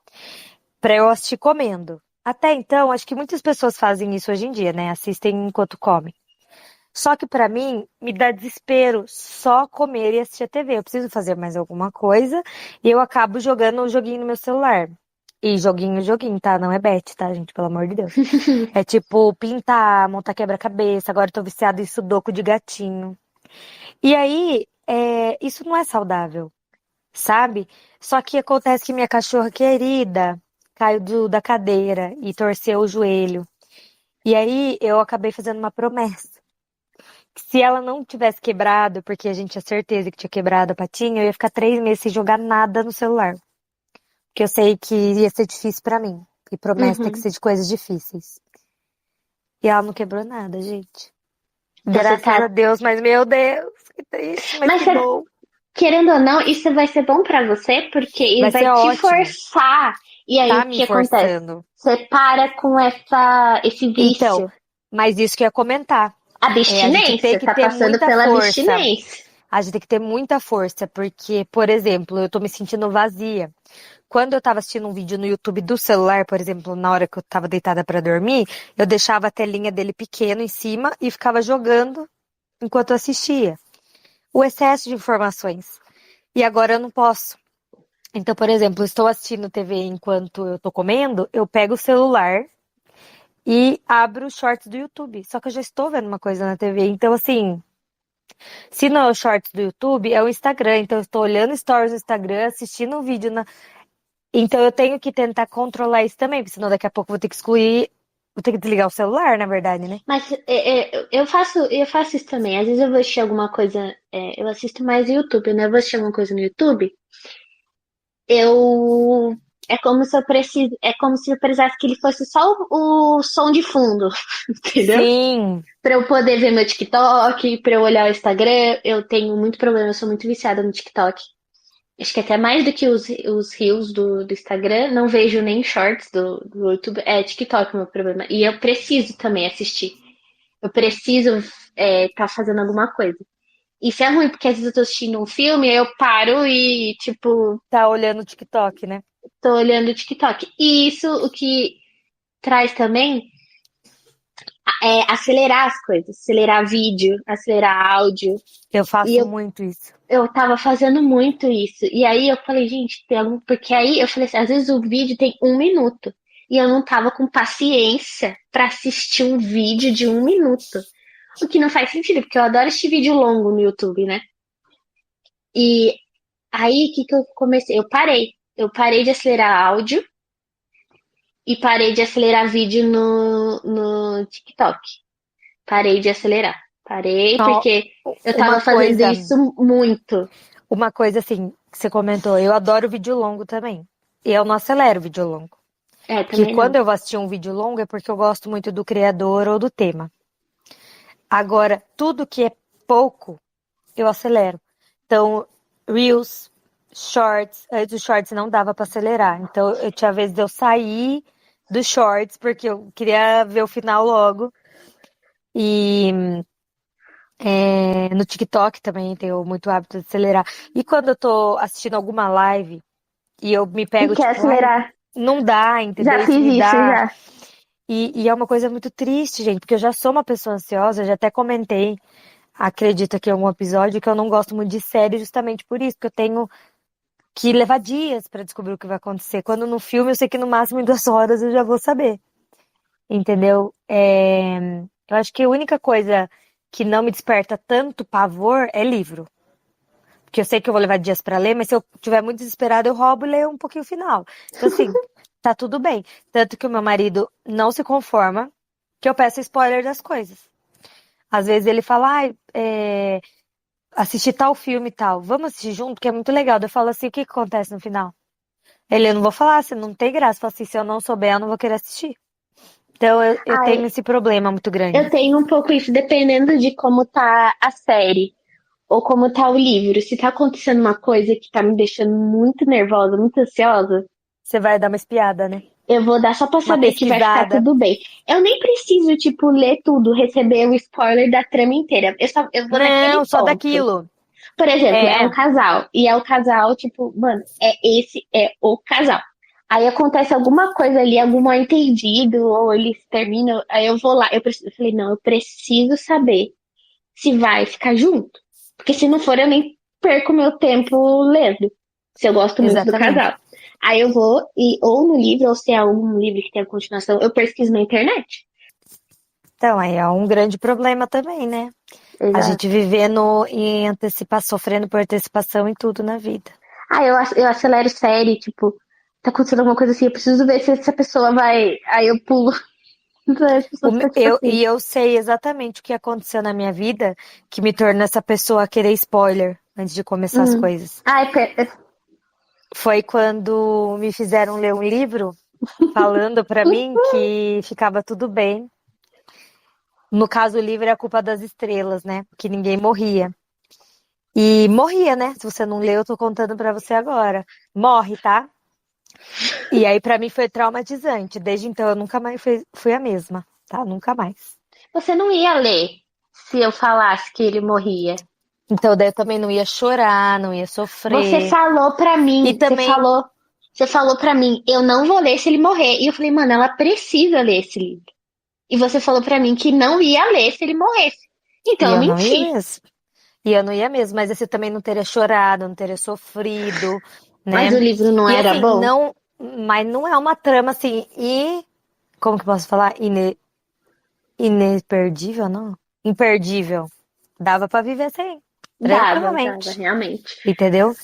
pra eu assistir comendo. Até então, acho que muitas pessoas fazem isso hoje em dia, né? Assistem enquanto comem. Só que pra mim, me dá desespero só comer e assistir a TV. Eu preciso fazer mais alguma coisa e eu acabo jogando um joguinho no meu celular. E joguinho, joguinho, tá? Não é bet, tá, gente? Pelo amor de Deus. É tipo pintar, montar quebra-cabeça. Agora eu tô viciada em sudoku de gatinho. E aí, isso não é saudável, sabe? Só que acontece que minha cachorra querida caiu da cadeira e torceu o joelho. E aí eu acabei fazendo uma promessa. Que se ela não tivesse quebrado, porque a gente tinha certeza que tinha quebrado a patinha, eu ia ficar 3 meses sem jogar nada no celular. Porque eu sei que ia ser difícil pra mim. E promessa tem que Uhum. ser de coisas difíceis. E ela não quebrou nada, gente. Então você Graças a tá. Deus, mas meu Deus, que triste, mas Mas que bom. querendo ou não, isso vai ser bom pra você, porque ele Vai vai ser te ótimo. forçar. E aí Tá o me que acontece? forçando. Você para com esse Então, vício. mas isso que eu ia comentar. A gente tem Abstinência, que tá ter passando muita pela força. abstinência. A gente tem que ter muita força, porque, por exemplo, eu tô me sentindo vazia. Quando eu tava assistindo um vídeo no YouTube do celular, por exemplo, na hora que eu tava deitada pra dormir, eu deixava a telinha dele pequeno em cima e ficava jogando enquanto eu assistia. O excesso de informações. E agora eu não posso. Então, por exemplo, eu estou assistindo TV enquanto eu tô comendo, eu pego o celular e abro os shorts do YouTube. Só que eu já estou vendo uma coisa na TV. Então, assim, se não é o shorts do YouTube, é o Instagram. Então, eu estou olhando stories no Instagram, assistindo um vídeo na. Então, eu tenho que tentar controlar isso também, porque senão daqui a pouco eu vou ter que excluir. Vou ter que desligar o celular, na verdade, né? Mas eu faço isso também. Às vezes eu vou assistir alguma coisa. Eu assisto mais YouTube, né? Eu vou assistir alguma coisa no YouTube. Eu. É como se eu precisasse que ele fosse só o som de fundo, entendeu? Sim. Pra eu poder ver meu TikTok, pra eu olhar o Instagram. Eu tenho muito problema, eu sou muito viciada no TikTok. Acho que até mais do que os Reels do Instagram, não vejo nem shorts do YouTube. É TikTok o meu problema. E eu preciso também assistir. Eu preciso tá fazendo alguma coisa. Isso é ruim, porque às vezes eu tô assistindo um filme, aí eu paro e, tipo, Tá olhando o TikTok, né? tô olhando o TikTok. E isso o que traz também é acelerar as coisas, acelerar vídeo, acelerar áudio. Eu E faço eu, muito isso. eu tava fazendo muito isso. E aí eu falei, gente, tem algum. Porque aí eu falei assim, às vezes o vídeo tem 1 minuto. E eu não tava com paciência pra assistir um vídeo de 1 minuto. O que não faz sentido, porque eu adoro assistir vídeo longo no YouTube, né? E aí, o que que eu comecei? Eu parei. Eu parei de acelerar áudio e parei de acelerar vídeo no TikTok. Parei de acelerar. Parei Ó, porque eu uma tava fazendo coisa. isso muito. Uma coisa assim que você comentou, eu adoro vídeo longo também. E eu não acelero vídeo longo. É, Porque também quando não. eu vou assistir um vídeo longo é porque eu gosto muito do criador ou do tema. Agora, tudo que é pouco, eu acelero. Então, Reels, Shorts, antes dos Shorts não dava pra acelerar. Então, eu tinha vezes de eu sair dos Shorts porque eu queria ver o final logo. E no TikTok também tenho muito hábito de acelerar. E quando eu tô assistindo alguma live e eu me E pego, quer tipo, ai, acelerar? não dá, Já entendeu? Isso fiz me isso, dá. já. E é uma coisa muito triste, gente, porque eu já sou uma pessoa ansiosa, já até comentei, acredito aqui em algum episódio, que eu não gosto muito de série justamente por isso, porque eu tenho que levar dias pra descobrir o que vai acontecer. Quando no filme eu sei que no máximo em 2 horas eu já vou saber, entendeu? Eu acho que a única coisa que não me desperta tanto pavor é livro. Porque eu sei que eu vou levar dias pra ler, mas se eu tiver muito desesperada, eu roubo e leio um pouquinho o final. Então, assim, tá tudo bem. Tanto que o meu marido não se conforma que eu peço spoiler das coisas. Às vezes ele fala, ah, assisti tal filme e tal, vamos assistir junto, que é muito legal. Daí eu falo assim, o que que acontece no final? Ele, eu não vou falar, se não tem graça. Eu falo assim, se eu não souber, eu não vou querer assistir. Então, eu tenho Ai, esse problema muito eu grande. tenho um pouco isso, dependendo de como tá a série ou como tá o livro. Se tá acontecendo uma coisa que tá me deixando muito nervosa, muito ansiosa, Você vai dar uma espiada, né? Eu vou dar só pra uma saber que vai ficar pesquisada. tudo bem. Eu nem preciso, tipo, ler tudo, receber o spoiler da trama inteira. Eu vou naquele Não, só ponto. daquilo. Por exemplo, é um É, casal. E é o casal, tipo, mano, esse é o casal. Aí acontece alguma coisa ali, algum mal entendido, ou eles terminam, aí eu vou lá. Eu falei, não, eu preciso saber se vai ficar junto. Porque se não for, eu nem perco meu tempo lendo. Se eu gosto muito do exatamente. casal. Aí eu vou, e ou no livro, ou se é algum livro que tem a continuação, eu pesquiso na internet. Então, aí é um grande problema também, né? A Exato. gente vivendo em antecipação, sofrendo por antecipação em tudo na vida. Ah, eu acelero série, tipo, tá acontecendo alguma coisa assim, eu preciso ver se essa pessoa vai. Aí eu pulo. Então, as pessoas ficam tipo assim. E eu sei exatamente o que aconteceu na minha vida que me tornou essa pessoa a querer spoiler antes de começar as Hum. coisas. Ai, Foi quando me fizeram ler um livro falando pra mim que ficava tudo bem. No caso, o livro é A Culpa das Estrelas, né? Que ninguém morria. E morria, né? Se você não leu, eu tô contando pra você agora. Morre, tá? E aí pra mim foi traumatizante. Desde então eu nunca mais fui a mesma, tá? Nunca mais. você não ia ler se eu falasse que ele morria. Então daí eu também não ia chorar, não ia Você sofrer. falou pra E mim, também, você falou pra mim, eu não vou ler se ele morrer. E eu falei, mano, ela precisa ler esse livro. E você falou pra mim que não ia ler se ele morresse. Então e eu eu não ia menti. mesmo. E eu não ia mesmo, mas você também não teria chorado, não teria sofrido, Mas o né? livro não E era assim, bom? não, mas não é uma trama assim, como que eu posso falar? Ineperdível, não? Imperdível. Dava pra viver sem, Dava, tranquilamente, realmente. entendeu?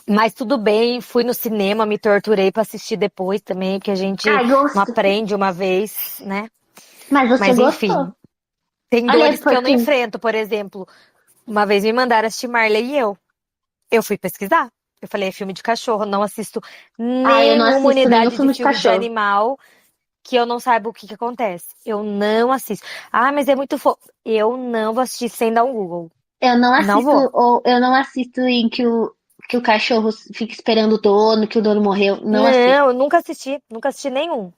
Mas tudo bem, fui no cinema, me torturei pra assistir depois também, porque a gente Ai, não gosto. aprende uma vez, né? Mas você Mas gostou. enfim, tem Olha dores aí, que eu não pouquinho. enfrento, por exemplo, uma vez me mandaram assistir Marley e eu fui pesquisar. Eu falei, é filme de cachorro, não assisto Ah, eu não nenhuma assisto nenhum unidade de filme de filme de cachorro. animal que eu não saiba o que que acontece. Eu não assisto. Ah, mas é muito fofo. Eu não vou assistir sem dar um Google. Eu não Não assisto, vou. ou eu não assisto em que o cachorro fica esperando o dono, que o dono morreu. Não assisto. Não, eu nunca assisti nenhum.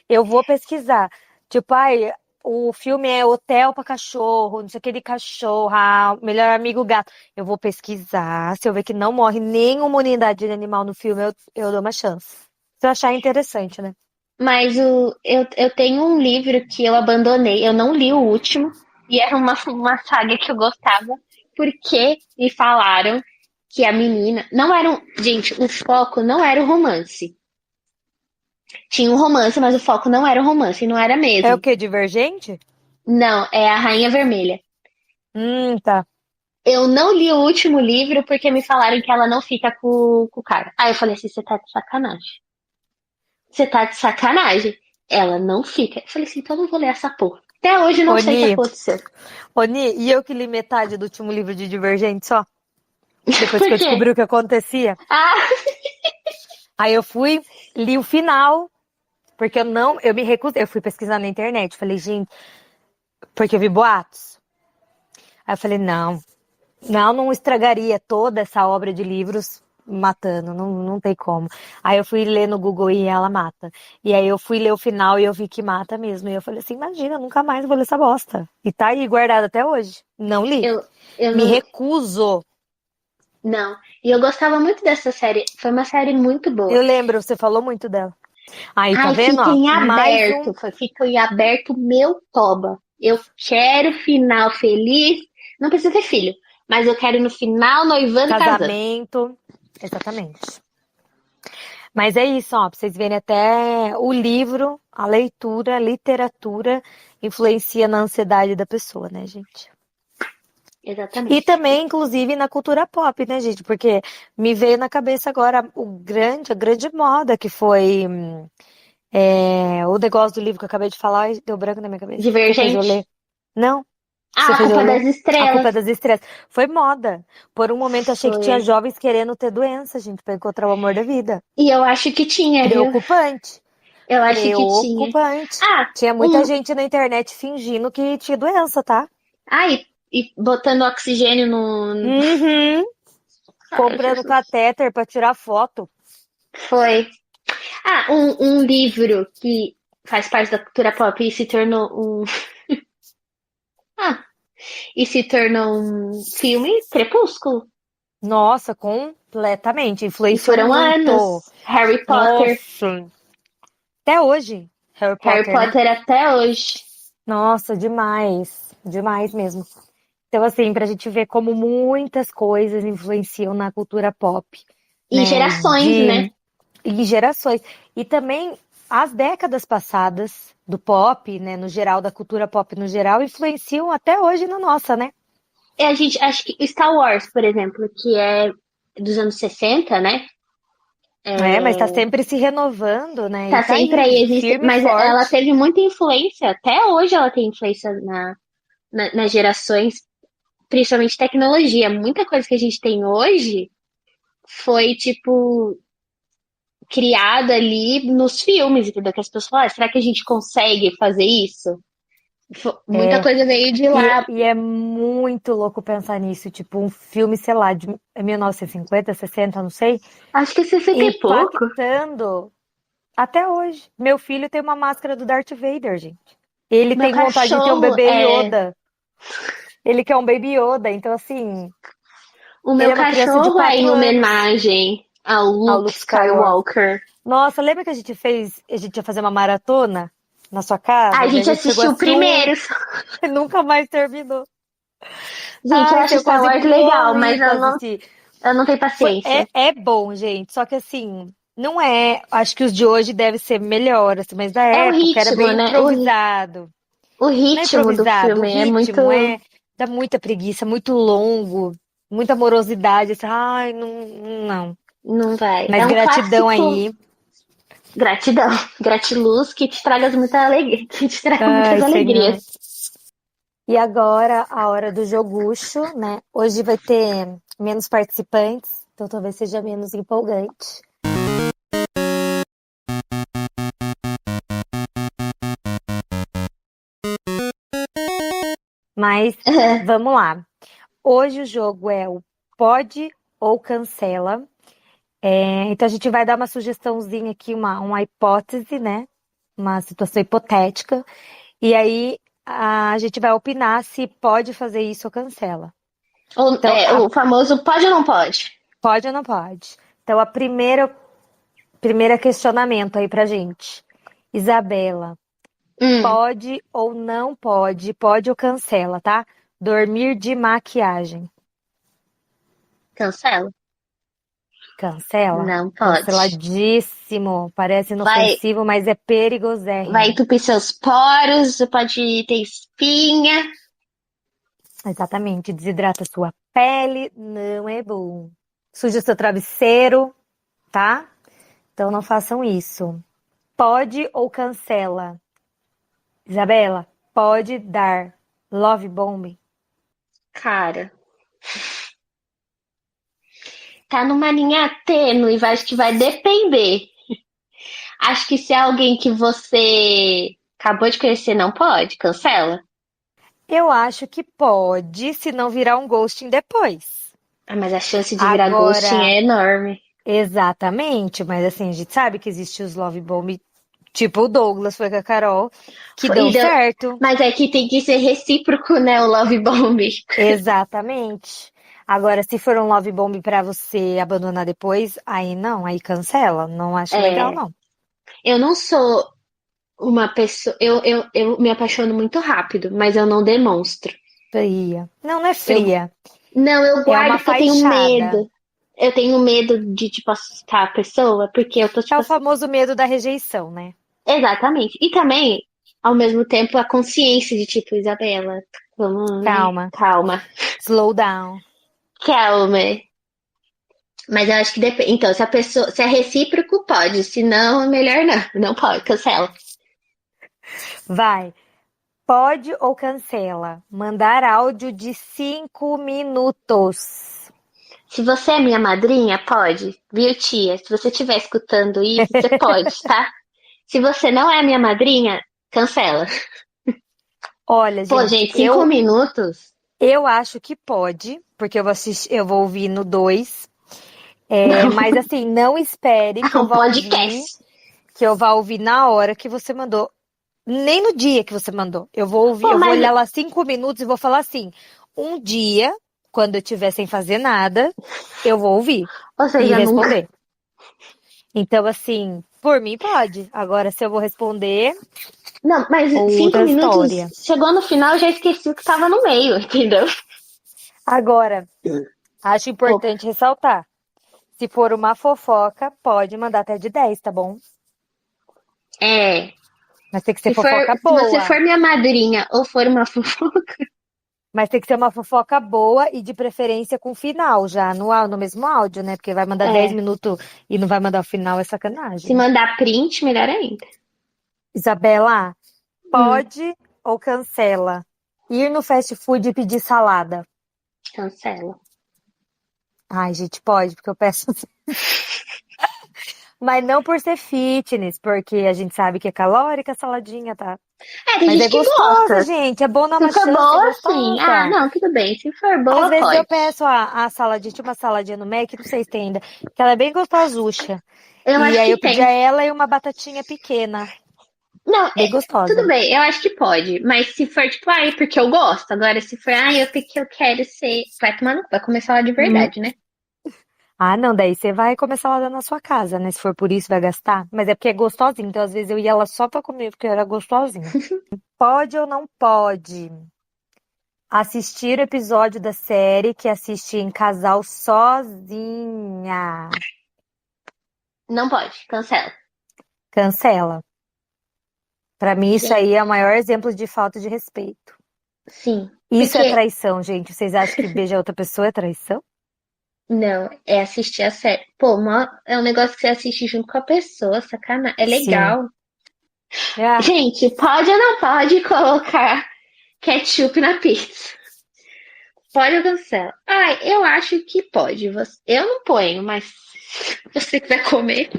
Eu vou pesquisar. Tipo, ai, o filme é Hotel pra Cachorro, não sei o que de cachorro, melhor amigo gato. Eu vou pesquisar. Se eu ver que não morre nenhuma unidade de animal no filme, eu dou uma chance. Se eu achar interessante, né? Mas eu tenho um livro que eu abandonei, eu não li o último, e era uma saga que eu gostava, porque me falaram que a menina. Não era um. Gente, o foco não era o romance. Tinha um romance, mas o foco não era o romance, não era É o mesmo. quê? Divergente? Não, é a Rainha Vermelha. Tá. Eu não li o último livro porque me falaram que ela não fica com o cara. Aí eu falei assim: você tá de sacanagem. Você tá de sacanagem. Ela não fica. Eu falei assim: então eu não vou ler essa porra. Até hoje não sei o que Oni, aconteceu. Oni, e eu que li metade do último livro de Divergente só? Depois Por que eu quê? descobri o que acontecia. Ah, Aí eu fui, li o final, porque eu me recusei. Eu fui pesquisar na internet. Falei, gente, porque eu vi boatos. Aí eu falei, não estragaria toda essa obra de livros matando, não tem como. Aí eu fui ler no Google e ela mata. E aí eu fui ler o final e eu vi que mata mesmo. E eu falei assim, imagina, nunca mais vou ler essa bosta. E tá aí guardado até hoje. Não li. eu, eu Me não. recuso. Não. E eu gostava muito dessa série. Foi uma série muito boa. Eu lembro, você falou muito dela. Aí, tá Ai, vendo, fica ó? em Mais um aberto. Fica em aberto meu toba. Eu quero final feliz. Não precisa ter filho. Mas eu quero no final noivando e casando. casamento. Exatamente. Mas é isso, ó, pra vocês verem até o livro, a leitura, a literatura influencia na ansiedade da pessoa, né, gente? E Exatamente. também, inclusive, na cultura pop, né, gente? Porque me veio na cabeça agora a grande moda que foi o negócio do livro que eu acabei de falar e deu branco na minha cabeça. Você fez eu Divergente. ler? Não? Que Ah, você a fez eu culpa ler? das A culpa estrelas. é das estrelas. Foi moda. Por um momento achei que tinha Foi. jovens querendo ter doença, gente, pra encontrar o amor da vida. E eu acho que tinha, viu? Preocupante. Eu acho que tinha. Preocupante. Ah, Tinha muita um. gente na internet fingindo que tinha doença, tá? Ah, e botando oxigênio no. Uhum. Ai, Comprando Jesus. catéter pra tirar foto. Foi. Ah, um livro que faz parte da cultura pop e se tornou um. Ah, e se tornou um filme, Crepúsculo. Nossa, completamente. E Influenciou foram muito. anos. Harry Potter. Nossa. Até hoje, Harry Harry Potter, né? Potter até hoje. Nossa, demais. Demais mesmo. Então, assim, pra gente ver como muitas coisas influenciam na cultura pop, E né? gerações, né? E gerações. E também as décadas passadas do pop, né, no geral, da cultura pop no geral, influenciam até hoje na nossa, né? E a gente, acho que Star Wars, por exemplo, que é dos anos 60, né? É, mas tá sempre se renovando, né? E Tá tá sempre aí, aí, existe, firme e mas ela forte. teve muita influência, até hoje ela tem influência nas gerações, principalmente tecnologia. Muita coisa que a gente tem hoje foi, tipo, criada ali nos filmes, entendeu? Que as pessoas falam, será que a gente consegue fazer isso? Muita É, coisa veio de lá. e é muito louco pensar nisso, tipo, um filme, sei lá, de 1950, 60, não sei, Acho que 60 e pouco. impactando até hoje. Meu filho tem uma máscara do Darth Vader, gente. Ele Meu tem vontade de ter um cachorro bebê é. Yoda. Ele quer um baby Yoda, então assim, O ele meu é uma criança de cachorro é 4 em anos homenagem ao ao Luke Luke Skywalker. Skywalker. Nossa, lembra que a gente ia fazer uma maratona na sua A casa? Daí a gente gente chegou a assistiu assistir um primeiro. e nunca mais terminou. Gente, eu Ai, acho eu Star quase Wars legal, morri mas pra assistir. eu não tenho paciência. É bom, gente, só que assim, não é. Acho que os de hoje devem ser melhor, assim, mas da É o época era ritmo, bem né? improvisado. O Não é ritmo do improvisado, o filme é muito. ritmo é. Dá muita preguiça, muito longo, muita morosidade. Assim, ai, não, não. Não vai. É Mas um gratidão clássico. aí. Gratidão. Gratiluz que te traga muita alegria. Que te traga muitas Ai, alegrias. Senhor. E agora, a hora do jogucho, né? Hoje vai ter menos participantes, então talvez seja menos empolgante. Mas vamos lá. Hoje o jogo é o pode ou cancela. Então a gente vai dar uma sugestãozinha aqui, uma hipótese, né? Uma situação hipotética. E aí a gente vai opinar se pode fazer isso ou cancela. Então, O famoso pode ou não pode? pode ou não pode? Então, primeira questionamento aí pra gente. Isabela, Hum, pode ou não pode? Pode ou cancela, tá? Dormir de maquiagem. cancela. Cancela? Não pode. Canceladíssimo. Parece Vai, inofensivo, mas é vai perigosérrimo. entupir seus poros, pode ter espinha. Exatamente. Desidrata sua pele, não é bom. Suja seu travesseiro, tá? Então não façam isso. Pode ou cancela? Isabela, pode dar love bomb? Cara, tá numa linha tênue, acho que vai depender. Acho que se é alguém que você acabou de conhecer, não pode, cancela. Eu acho que pode, se não virar um ghosting depois. Ah, mas a chance de virar ghosting Agora, é enorme. exatamente, mas assim, a gente sabe que existe os love bomb, tipo o Douglas foi com a Carol, que dão E deu- certo. Mas é que tem que ser recíproco, né? O love bomb. Exatamente. Agora, se for um love bomb pra você abandonar depois, aí não, aí cancela. Não acho legal, É, não. eu não sou uma pessoa. Eu me apaixono muito rápido, mas eu não demonstro. Fria. Não, não é Eu, fria. não, eu É guardo uma porque eu tenho fachada. medo. Eu tenho medo de, tipo, assustar a pessoa, porque eu tô, É tipo o assim. famoso medo da rejeição, né? Exatamente. E também, ao mesmo tempo, a consciência de, tipo, Isabela, vamos, né? Calma. Calma. Slow down. Calma. Mas eu acho que depende. Então, se a pessoa. Se é recíproco, pode. Se não, é melhor não. Não pode, cancela. Vai. Pode ou cancela? Mandar áudio de 5 minutos. Se você é minha madrinha, pode. Viu, tia? Se você estiver escutando isso, você pode, tá? Se você não é minha madrinha, cancela. Olha, Pô, gente, gente, 5 minutos? eu acho que pode, porque eu vou ouvir no 2. Não, Mas assim, não espere é que eu um vá ouvir podcast. que eu vá ouvir na hora que você mandou. Nem no dia que você mandou. Eu vou ouvir, Pô, eu vou mas, olhar lá 5 minutos e vou falar assim: um dia, quando eu estiver sem fazer nada, eu vou ouvir ou e seja, nunca. responder. Então, assim, por mim pode. Agora, se eu vou responder, Não, mas cinco outra minutos, história. chegou no final, eu já esqueci o que tava no meio, entendeu? Agora, acho Pô, importante ressaltar: se for uma fofoca, pode mandar até de 10, tá bom? é. Mas tem que ser fofoca Se você for boa. minha madrinha ou for uma fofoca, Mas tem que ser uma fofoca boa e de preferência com final já, no mesmo áudio, né? Porque vai mandar 10 é. minutos e não vai mandar o final, é Se sacanagem. mandar print, melhor ainda. Isabela, Hum, pode ou cancela? Ir no fast food e pedir salada. cancela. Ai, gente, pode, porque eu peço. Mas não por ser fitness, porque a gente sabe que é calórica a saladinha, tá? É, tem Mas é gente que gostosa, gosta. gente. É bom dar Se uma for chance, é boa, sim. Ah, gostosa. não, tudo bem. Se for Às boa, vezes eu pode. peço a saladinha, tinha uma saladinha no Mac, não sei se tem ainda, que ela é bem gostosucha. Eu E acho aí que eu pedi a tem. ela e uma batatinha pequena, Não, bem tudo gostosa. bem, eu acho que pode. Mas se for tipo, ai, porque eu gosto. Agora, se for, ai, eu porque eu quero ser. Vai tomar no. Vai começar lá de Hum. verdade, né? Ah, não, daí você vai começar lá na sua casa, né? Se for por isso, vai gastar. Mas é porque é gostosinho, então às vezes eu ia lá só pra comer, porque era gostosinho. Pode ou não pode assistir o episódio da série que assiste em casal sozinha? Não pode, cancela. Cancela. Pra mim, isso Gente, aí é o maior exemplo de falta de respeito. sim. Isso é Porque, traição, gente. Vocês acham que beijar outra pessoa é traição? não, é assistir a série. Pô, é um negócio que você assiste junto com a pessoa, sacanagem. É Sim. legal. Ah, Gente, pode ou não pode colocar ketchup na pizza? Pode ou cancela? Ah, eu acho que pode. Eu não ponho, mas se você quiser comer.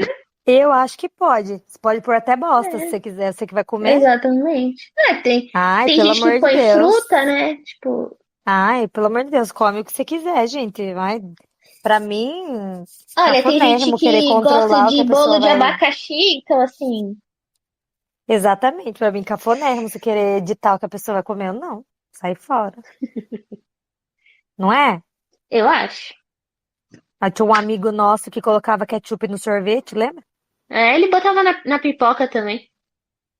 eu acho que pode. Você pode pôr até bosta se É, você quiser. Você que vai comer? exatamente. É, Ai, tem pelo gente que amor de põe Deus. fruta, né? Tipo, Ai, pelo amor de Deus, come o que você quiser, gente. Vai. Pra mim, olha, tem gente cafonérrimo querer que gosta controlar o que de a bolo pessoa de vai. abacaxi, então assim, Exatamente, pra mim, cafonérrimo você querer editar o que a pessoa vai comer ou não. Sai fora. Não é? eu acho. Aí tinha um amigo nosso que colocava ketchup no sorvete, lembra? É, ele botava na pipoca também.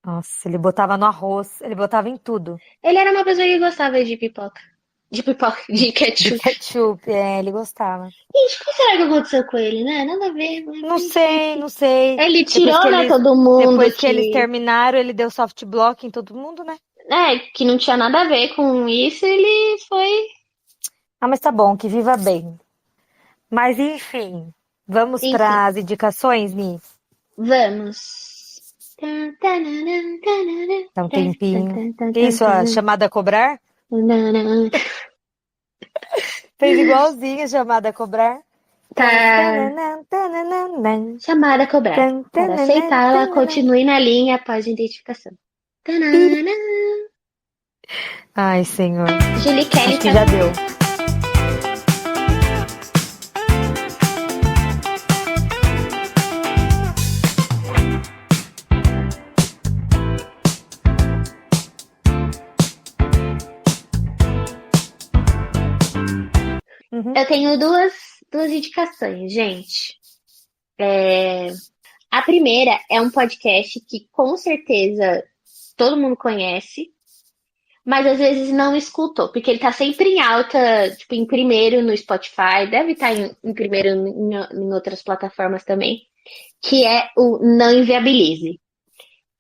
Nossa, ele botava no arroz, ele botava em tudo. Ele era uma pessoa que gostava de pipoca. De pipoca, de De ketchup. ketchup, é, ele gostava. Gente, o que será que aconteceu com ele, né? Nada a ver, mas Não sei, enfim. não sei. Ele Depois que tirou, né, eles, todo mundo depois que eles que, terminaram, ele deu soft block em todo mundo, né? que não tinha nada a ver com isso, ele foi. Ah, mas tá bom, que viva bem. Mas enfim, vamos Enfim, para as indicações, Ni? vamos. Dá um tempinho. Que isso, a chamada a cobrar? Fez igualzinho a chamada a cobrar. Tan, Tá tananan, tanananan, chamada a cobrar. tan, Para tananan, aceitá-la, tananan. continue na linha após a identificação. Ih, Tanana. ai, senhor. Julie Kelly Acho que tá. já deu. Uhum. Eu tenho duas indicações, gente. É, a primeira é um podcast que com certeza todo mundo conhece, mas às vezes não escutou, porque ele tá sempre em alta, tipo, em primeiro no Spotify, deve estar em primeiro em outras plataformas também, que é o Não Inviabilize.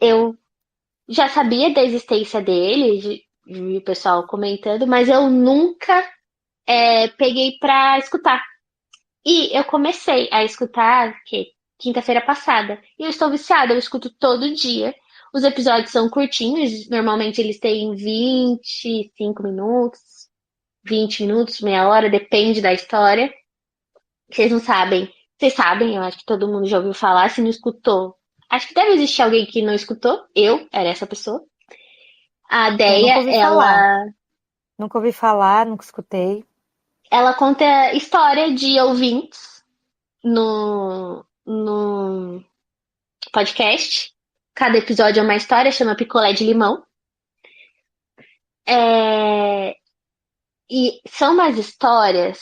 Eu já sabia da existência dele, vi o pessoal comentando, mas eu nunca peguei pra escutar. E eu comecei a escutar, que quinta-feira passada. E eu estou viciada, eu escuto todo dia. Os episódios são curtinhos, normalmente eles têm 25 minutos, 20 minutos, meia hora, depende da história. Vocês não sabem. Vocês sabem, eu acho que todo mundo já ouviu falar, se não escutou. Acho que deve existir alguém que não escutou. Eu era essa pessoa. A Eu nunca Deia, ouvi falar. ela Nunca ouvi falar, nunca escutei. ela conta história de ouvintes no podcast. Cada episódio é uma história, chama Picolé de Limão. É, E são umas histórias,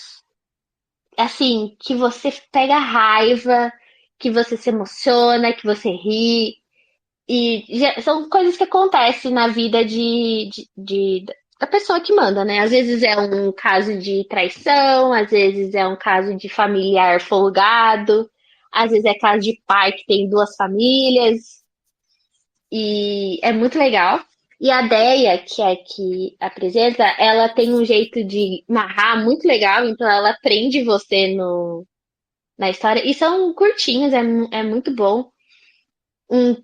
assim, que você pega raiva, que você se emociona, que você ri. São coisas que acontecem na vida da pessoa que manda, né? Às vezes é um caso de traição, às vezes é um caso de familiar folgado, às vezes é caso de pai que tem duas famílias. E é muito legal. E a Deia, que é que apresenta, ela tem um jeito de narrar muito legal, então ela prende você na história. E são curtinhos, é muito bom. Um,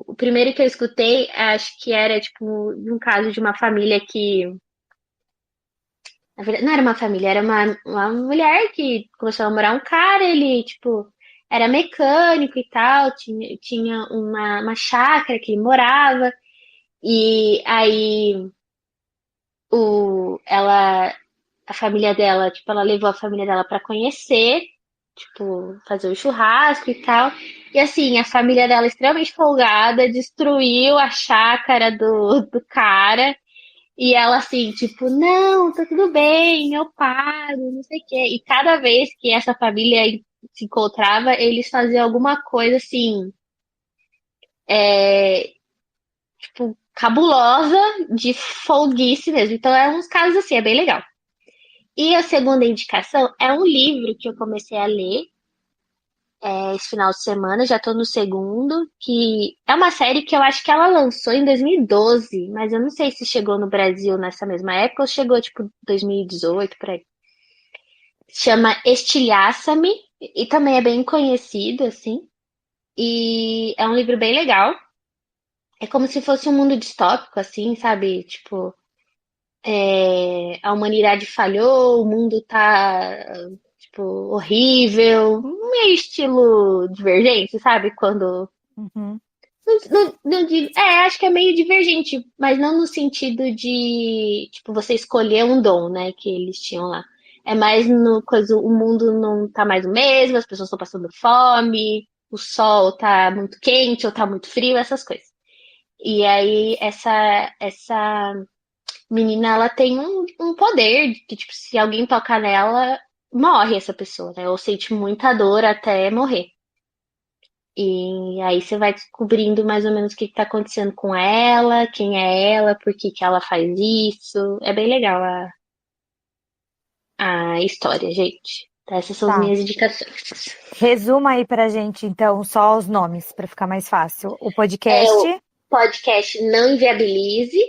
o primeiro que eu escutei, acho que era, tipo, de um caso de uma família que, na verdade, não era uma família, era uma mulher que começou a namorar um cara, ele, tipo, era mecânico e tal, tinha uma chácara que ele morava, e aí ela, a família dela, tipo, ela levou a família dela pra conhecer, tipo, fazer o churrasco e tal. E assim, a família dela extremamente folgada, destruiu a chácara do cara. E ela assim, tipo, não, tá tudo bem, eu pago, não sei o quê. E cada vez que essa família se encontrava, eles faziam alguma coisa assim, é, tipo, cabulosa, de folguice mesmo. Então é uns casos assim, é bem legal. E a segunda indicação é um livro que eu comecei a ler esse final de semana, já tô no segundo, que é uma série que eu acho que ela lançou em 2012, mas eu não sei se chegou no Brasil nessa mesma época ou chegou tipo 2018 por aí. Chama Estilhaça-me e também é bem conhecido assim. E é um livro bem legal. É como se fosse um mundo distópico assim, sabe? Tipo, a humanidade falhou, o mundo tá tipo horrível, meio estilo Divergente, sabe? Quando Uhum. não digo, acho que é meio divergente, mas não no sentido de, tipo, você escolher um dom, né, que eles tinham lá. É mais no coisa, o mundo não tá mais o mesmo, as pessoas estão passando fome, o sol tá muito quente ou tá muito frio, essas coisas. E aí essa menina, ela tem um poder que, tipo, se alguém tocar nela, morre essa pessoa, né? Ou sente muita dor até morrer. E aí você vai descobrindo mais ou menos o que está acontecendo com ela, quem é ela, por que que ela faz isso. É bem legal a história, gente. Tá, essas são as Tá. minhas indicações. Resuma aí pra gente, então, só os nomes, pra ficar mais fácil. O É podcast o podcast Não Inviabilize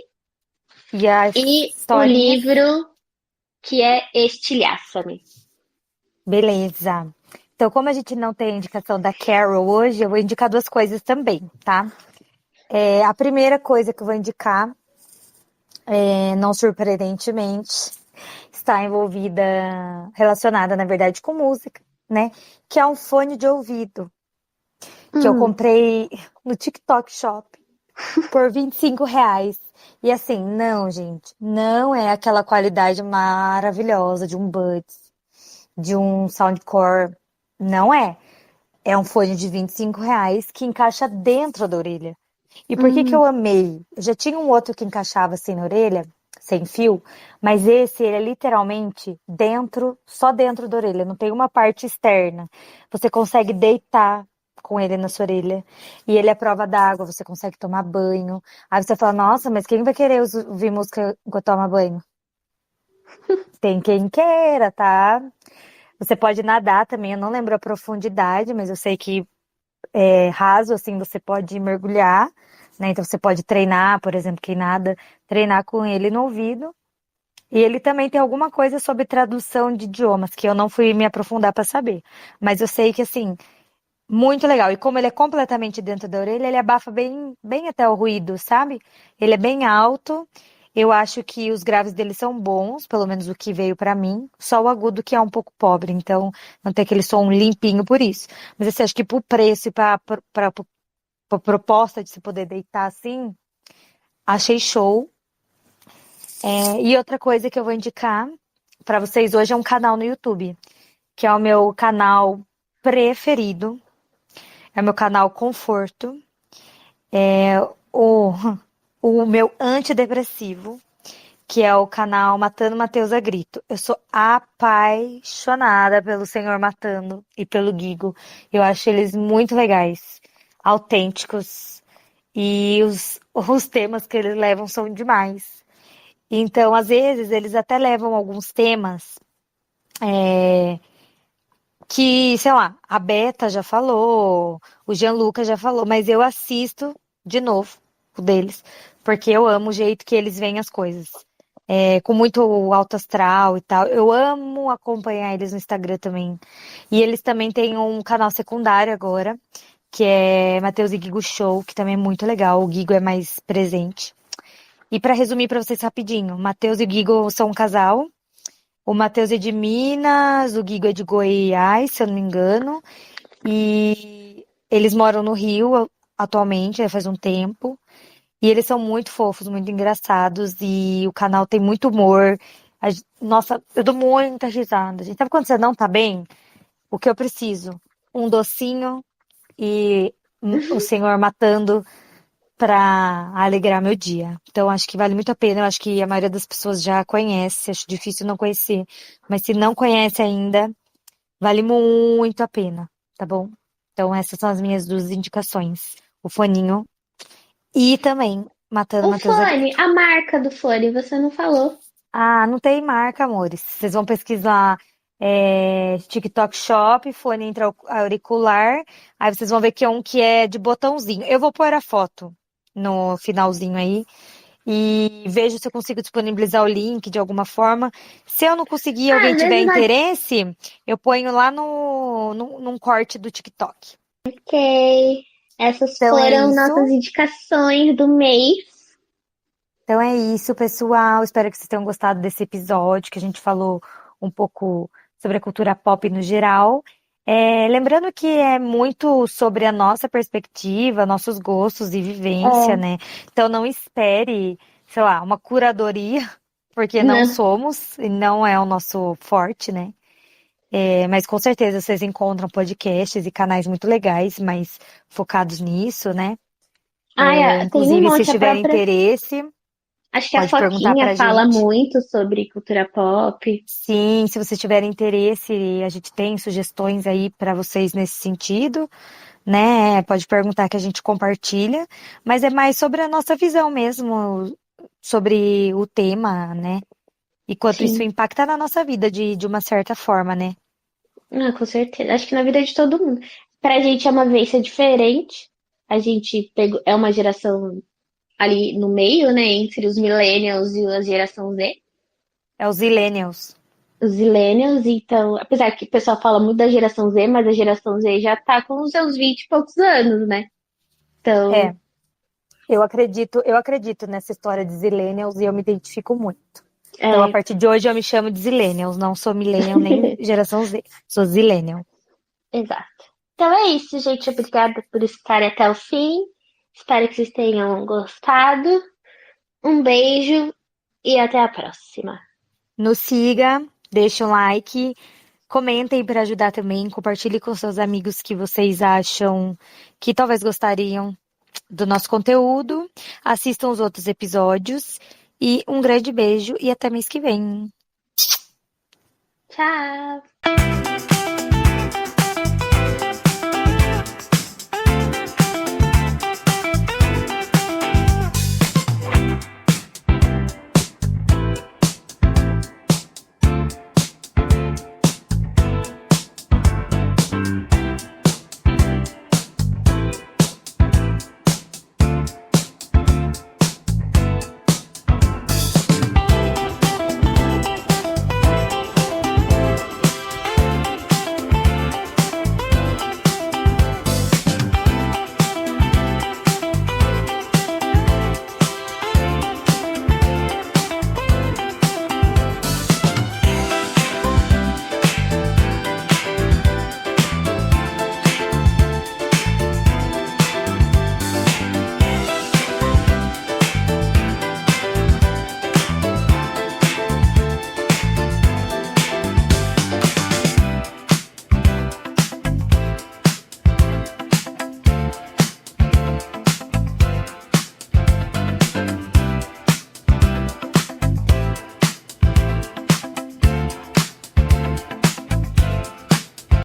e as e o historinhas. livro que é Estilhaça-me. Beleza. Então, como a gente não tem a indicação da Carol hoje, eu vou indicar duas coisas também, tá? A primeira coisa que eu vou indicar, não surpreendentemente, está envolvida, relacionada, na verdade, com música, né? Que é um fone de ouvido que eu Hum, comprei no TikTok Shop por R$ 25. E assim, não, gente, não é aquela qualidade maravilhosa de um Buds, de um Soundcore. Não é. É um fone de R$ 25 que encaixa dentro da orelha. E por que que hum, eu amei? Eu já tinha um outro que encaixava assim na orelha, sem fio, mas esse, ele é literalmente dentro, só dentro da orelha, não tem uma parte externa. Você consegue deitar com ele na sua orelha. E ele é prova d'água, você consegue tomar banho. Aí você fala, nossa, mas quem vai querer ouvir música enquanto toma banho? Tem quem queira, tá? Você pode nadar também, eu não lembro a profundidade, mas eu sei que raso, assim, você pode mergulhar, né? Então você pode treinar, por exemplo, quem nada, treinar com ele no ouvido. E ele também tem alguma coisa sobre tradução de idiomas, que eu não fui me aprofundar para saber. Mas eu sei que, assim, muito legal. E como ele é completamente dentro da orelha, ele abafa bem, bem até o ruído, sabe? Ele é bem alto. Eu acho que os graves dele são bons, pelo menos o que veio pra mim. Só o agudo que é um pouco pobre, então não tem aquele som limpinho por isso. Mas assim, acho que pro preço e pra proposta de se poder deitar assim, achei show. E outra coisa que eu vou indicar pra vocês hoje é um canal no YouTube, que é o meu canal preferido. é o meu canal Conforto, é o, o meu antidepressivo, que é o canal Matando Matheus a Grito. Eu sou apaixonada pelo Senhor Matando e pelo Guigo. Eu acho eles muito legais, autênticos e os temas que eles levam são demais. Então, às vezes, eles até levam alguns temas que, sei lá, a Beta já falou, o Gianluca já falou, mas eu assisto de novo o deles, porque eu amo o jeito que eles veem as coisas. Com muito alto astral e tal. Eu amo acompanhar eles no Instagram também. E eles também têm um canal secundário agora, que é Matheus e Guigo Show, que também é muito legal. O Guigo é mais presente. E pra resumir pra vocês rapidinho, Matheus e Guigo são um casal. O Matheus é de Minas, o Guigo é de Goiás, se eu não me engano. E eles moram no Rio atualmente, já faz um tempo. E eles são muito fofos, muito engraçados. E o canal tem muito humor. Nossa, eu dou muita risada. Gente, sabe quando você não tá bem? O que eu preciso? Um docinho e o Senhor matando pra alegrar meu dia. Então, acho que vale muito a pena. Eu acho que a maioria das pessoas já conhece. Acho difícil não conhecer. Mas se não conhece ainda, vale muito a pena, tá bom? Então, essas são as minhas duas indicações. O foninho e também Matando O Matheus a fone, Grito. a marca do fone, você não falou. Ah, não tem marca, amores. Vocês vão pesquisar TikTok Shop, fone intra-auricular. Aí vocês vão ver que é um que é de botãozinho. Eu vou pôr a foto no finalzinho aí e vejo se eu consigo disponibilizar o link de alguma forma. Se eu não conseguir e Ah, alguém às tiver vezes vai. interesse, eu ponho lá num corte do TikTok. Ok. Essas Então é foram isso. nossas indicações do mês. Então é isso, pessoal. Espero que vocês tenham gostado desse episódio, que a gente falou um pouco sobre a cultura pop no geral. Lembrando que é muito sobre a nossa perspectiva, nossos gostos e vivência, É, né? Então não espere, sei lá, uma curadoria, porque não né? somos e não é o nosso forte, né? Mas com certeza vocês encontram podcasts e canais muito legais, mais focados nisso, né? Ah, tem um Inclusive, se monte. A tiverem própria. interesse, Acho que a pode perguntar Foquinha pra fala gente. muito sobre cultura pop. Sim, se vocês tiverem interesse, a gente tem sugestões aí para vocês nesse sentido, né? Pode perguntar que a gente compartilha, mas é mais sobre a nossa visão mesmo, sobre o tema, né? E quanto isso Sim. impacta na nossa vida de uma certa forma, né? Ah, com certeza. Acho que na vida de todo mundo. Pra gente é uma vivência diferente. A gente pegou, é uma geração ali no meio, né? Entre os millennials e a geração Z. É os millennials. Os millennials, então, apesar que o pessoal fala muito da geração Z, mas a geração Z já tá com os seus 20 e poucos anos, né? Então, É, eu acredito nessa história de zillennials e eu me identifico muito. Então, a é, partir de hoje eu me chamo de zillennials, não sou millennial nem geração Z, sou zillennial. exato. Então é isso, gente. Obrigada por estarem até o fim. Espero que vocês tenham gostado. Um beijo e até a próxima. Nos siga, deixe um like, comentem para ajudar também, compartilhe com seus amigos que vocês acham que talvez gostariam do nosso conteúdo. Assistam os outros episódios e um grande beijo e até mês que vem. Tchau!